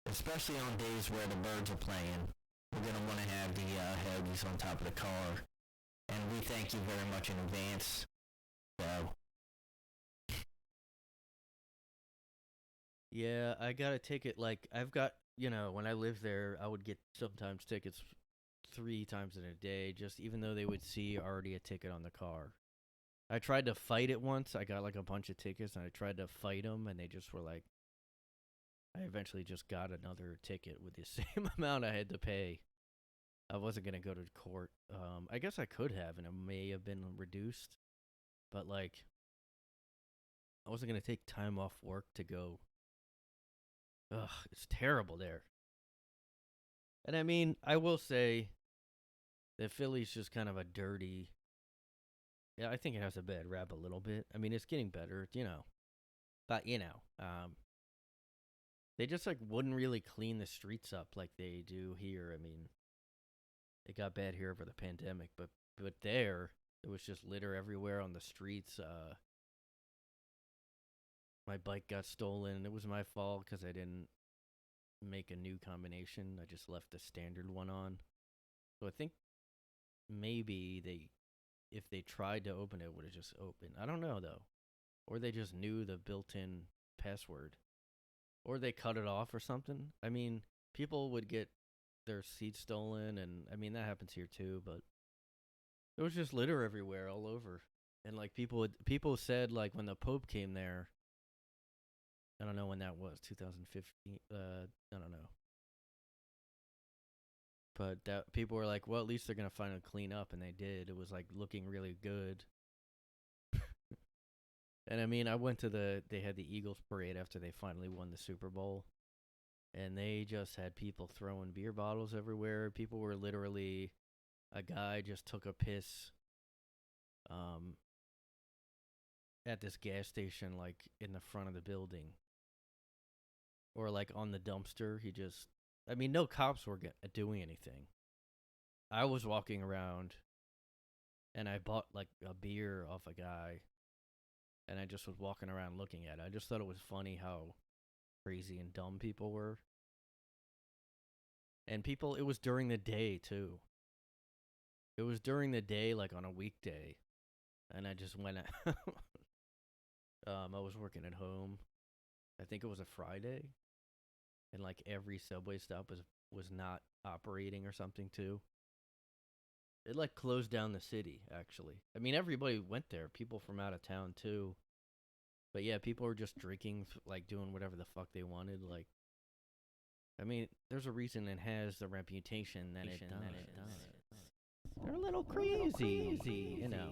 Especially on days where the birds are playing. We're going to want to have the hoagies on top of the car. And we thank you very much in advance. So. Yeah, I got a ticket. Like, I've got, when I lived there, I would get sometimes tickets 3 times in a day, just even though they would see already a ticket on the car. I tried to fight it once. I got like a bunch of tickets, and I tried to fight them, and they just were like, I eventually just got another ticket with the same amount I had to pay. I wasn't going to go to court. I guess I could have, and it may have been reduced. But, like, I wasn't going to take time off work to go. Ugh, it's terrible there. And I mean, I will say that Philly's just kind of a dirty. Yeah, I think it has a bad rap a little bit. I mean, it's getting better, But, they just, like, wouldn't really clean the streets up like they do here. I mean, it got bad here over the pandemic, but there, it was just litter everywhere on the streets. My bike got stolen. It was my fault because I didn't make a new combination. I just left the standard one on. So I think maybe if they tried to open it, would have just opened. I don't know, though. Or they just knew the built-in password. Or they cut it off or something. I mean, people would get their seats stolen, and I mean, that happens here too, but there was just litter everywhere all over. And like people said, like, when the Pope came there, I don't know when that was, 2015, I don't know. But that people were like, well, at least they're going to finally clean up, and they did. It was like looking really good. And I mean, I went to they had the Eagles parade after they finally won the Super Bowl. And they just had people throwing beer bottles everywhere. People were literally, a guy just took a piss at this gas station, like, in the front of the building. Or, like, on the dumpster. I mean, no cops were doing anything. I was walking around, and I bought, like, a beer off a guy. And I just was walking around looking at it. I just thought it was funny how crazy and dumb people were. And it was during the day, too. It was during the day, like on a weekday. And I just went out. I was working at home. I think it was a Friday. And like every subway stop was not operating or something, too. It like closed down the city, actually. I mean, everybody went there. People from out of town, too. But yeah, people were just drinking, like doing whatever the fuck they wanted. Like, I mean, there's a reason it has the reputation that it does. They're a little crazy, you know.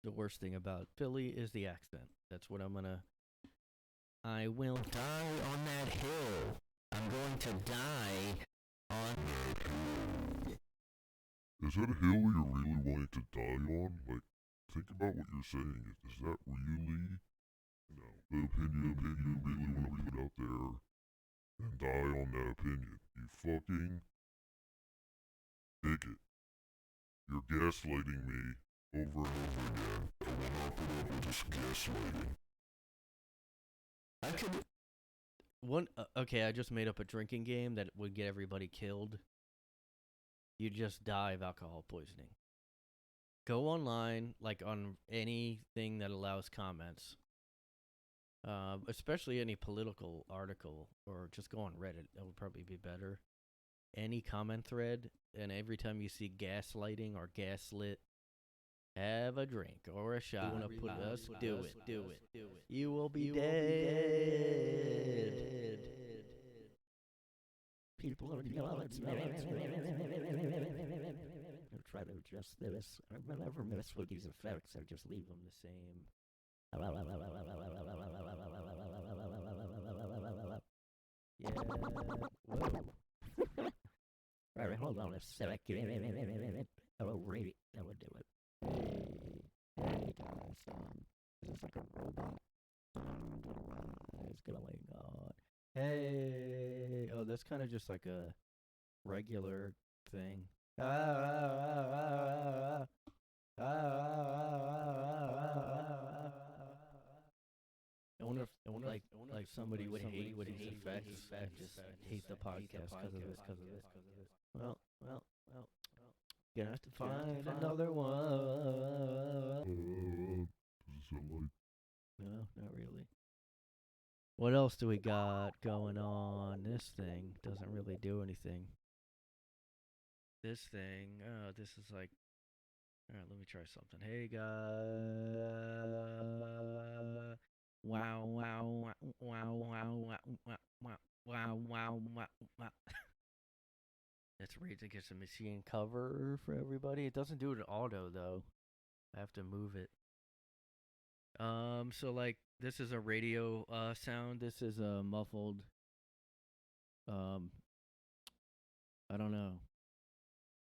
The worst thing about Philly is the accent. That's what I will die on that hill. I'm going to die on Is that a hill you're really wanting to die on? Like, think about what you're saying. Is that really, the opinion you really want to put out there and die on that opinion? You fucking bigot. You're gaslighting me over and over again. I will not put up with this gaslighting. I could Okay, I just made up a drinking game that would get everybody killed. You just die of alcohol poisoning. Go online, like on anything that allows comments, especially any political article, or just go on Reddit. That would probably be better. Any comment thread, and every time you see gaslighting or gaslit, have a drink or a shot. You want to put us? Do it. You will be dead. people are nuts. I'll try to adjust this. I'll never mess with these effects. I just leave them the same. Yeah. Whoa. Alright, hold on a second. Oh, really? That would do it. Hey guys, is this like a robot? What is going on? Hey. Oh, that's kind of just like a regular thing. I wonder if like somebody would hate these effects and just hate the podcast because of this. Well. Gonna have to find another one. Does it like No, not really. What else do we got going on? This thing doesn't really do anything. This thing, this is like, alright, let me try something. Hey guys. Wow. That's weird to get some machine cover for everybody. It doesn't do it auto though. I have to move it. So like this is a radio sound. This is a muffled I don't know.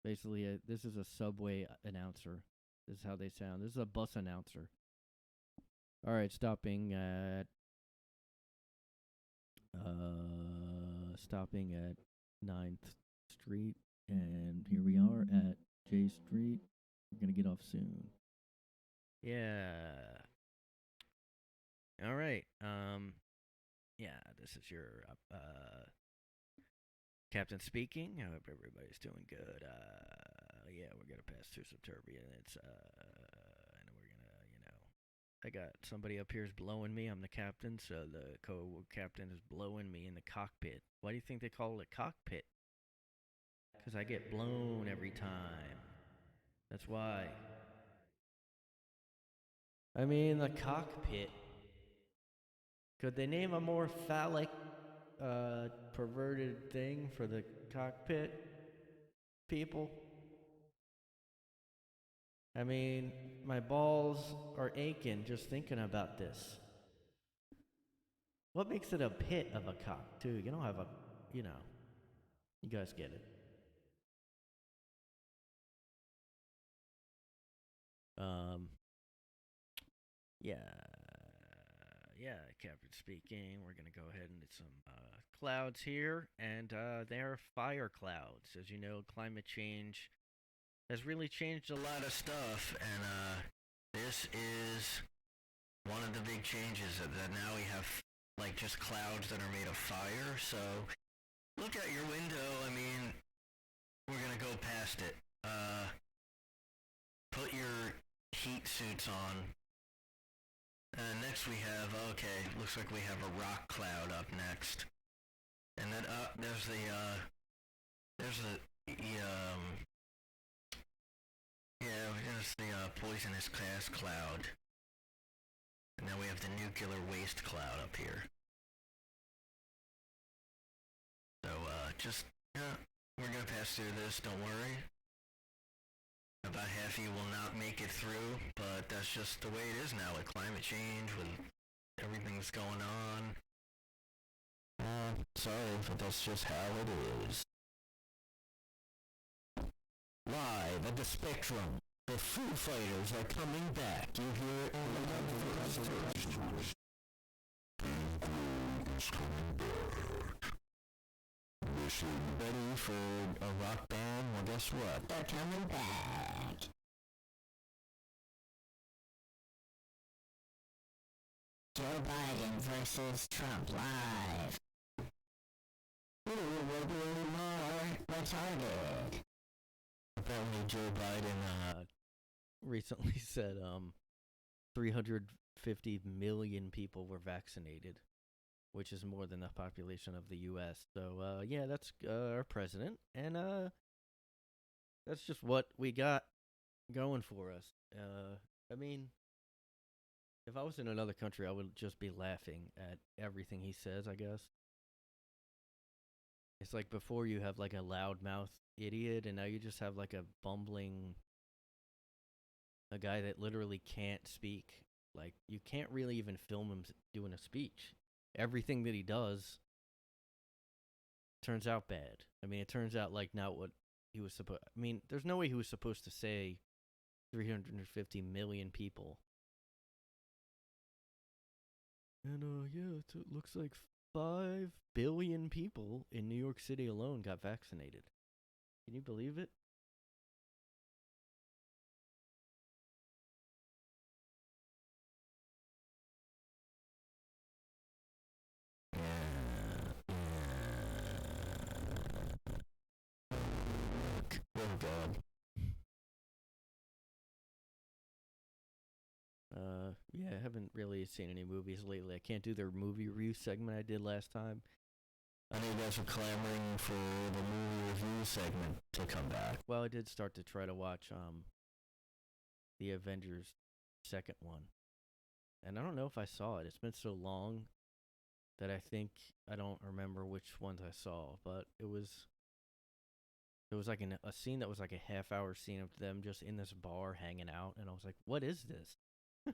Basically, this is a subway announcer. This is how they sound. This is a bus announcer. All right, stopping at 9th Street, and here we are at J Street. We're gonna get off soon. Yeah. All right. Yeah, this is your captain speaking. I hope everybody's doing good. Yeah, we're gonna pass through some turbulence. And we're gonna, I got somebody up here is blowing me. I'm the captain, so the co-captain is blowing me in the cockpit. Why do you think they call it cockpit? Because I get blown every time. That's why. I mean, the cockpit. Could they name a more phallic, perverted thing for the cockpit people? I mean, my balls are aching just thinking about this. What makes it a pit of a cock, too? You don't have a, you guys get it. Yeah, Captain speaking. We're gonna go ahead and get some clouds here, and they are fire clouds. As you know, climate change has really changed a lot of stuff, and this is one of the big changes that now we have like just clouds that are made of fire. So look out your window. I mean, we're gonna go past it. Put your heat suits on. Next we have, looks like we have a rock cloud up next. And then there's the poisonous gas cloud. And then we have the nuclear waste cloud up here. So, we're gonna pass through this, don't worry. About half of you will not make it through, but that's just the way it is now with climate change, with everything that's going on. Sorry, but that's just how it is. Live at the Spectrum, the Foo Fighters are coming back. You hear it first. Is coming back. Listen, ready for a rock band? Well, guess what? They're coming back. Joe Biden versus Trump live. Ooh, we'll be more retarded. Apparently Joe Biden, recently said 350 million people were vaccinated, which is more than the population of the U.S. So yeah, that's our president, and that's just what we got going for us. I mean, if I was in another country, I would just be laughing at everything he says, I guess. It's like before you have like a loudmouth idiot, and now you just have like a guy that literally can't speak. Like, you can't really even film him doing a speech. Everything that he does turns out bad. I mean, it turns out like not what he was supposed. I mean, there's no way he was supposed to say 350 million people. And yeah, it looks like 5 billion people in New York City alone got vaccinated. Can you believe it? Oh God. Yeah, I haven't really seen any movies lately. I can't do their movie review segment I did last time. I know you guys are clamoring for the movie review segment to come back. Well, I did start to try to watch the Avengers second one. And I don't know if I saw it. It's been so long that I think I don't remember which ones I saw, but it was like a scene that was like a half-hour scene of them just in this bar hanging out, and I was like, what is this?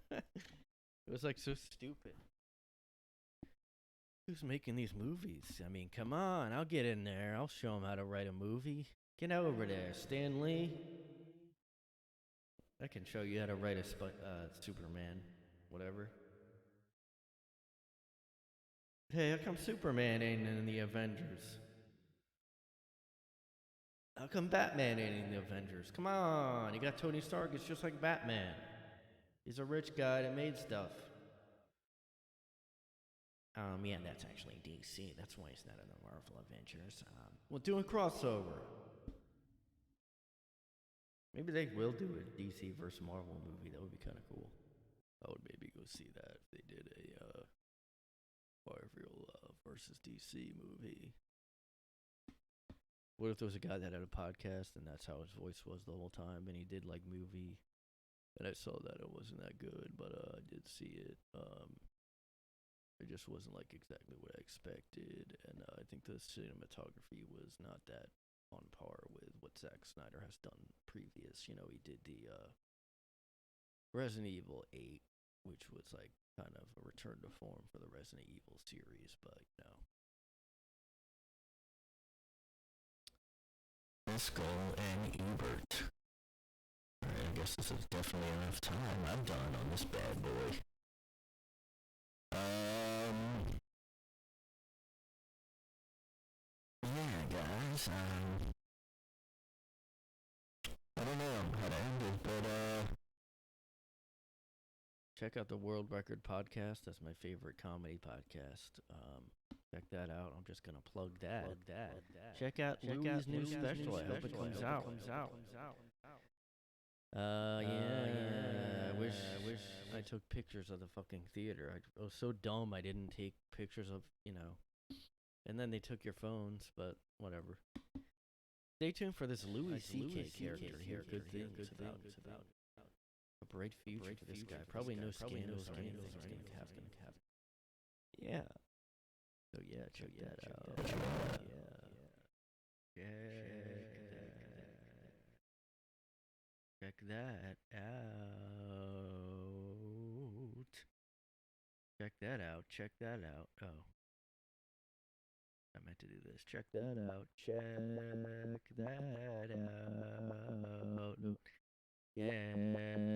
It was like so stupid. Who's making these movies? I mean, come on, I'll get in there. I'll show them how to write a movie. Get over there, Stan Lee. I can show you how to write a Superman, whatever. Hey, how come Superman ain't in the Avengers? How come Batman ain't in the Avengers? Come on, you got Tony Stark. It's just like Batman. He's a rich guy that made stuff. Yeah, that's actually DC. That's why he's not in the Marvel Avengers. We'll do a crossover. Maybe they will do a DC versus Marvel movie. That would be kind of cool. I would maybe go see that if they did a Marvel versus DC movie. What if there was a guy that had a podcast and that's how his voice was the whole time, and he did like movie, and I saw that it wasn't that good, but I did see it. It just wasn't like exactly what I expected, and I think the cinematography was not that on par with what Zack Snyder has done previous. You know, he did the Resident Evil 8, which was like kind of a return to form for the Resident Evil series, but you know. Skull and Ebert. Alright, I guess this is definitely enough time. I'm done on this bad boy. Yeah, guys, I don't know how to end it, but, Check out the World Record Podcast. That's my favorite comedy podcast. Check that out. I'm just gonna plug that. Check out Louie's new special. I hope it comes out. Yeah. I wish I took pictures of the fucking theater. I was so dumb I didn't take pictures of, you know. And then they took your phones, but whatever. Stay tuned for this Louie CK character here. Good things about a bright future for this guy. Probably no scandals or anything that's gonna happen. Yeah. So yeah, check that out. Check that out. Check that out. Oh. I meant to do this. Check that out. Check that out. No. Yeah.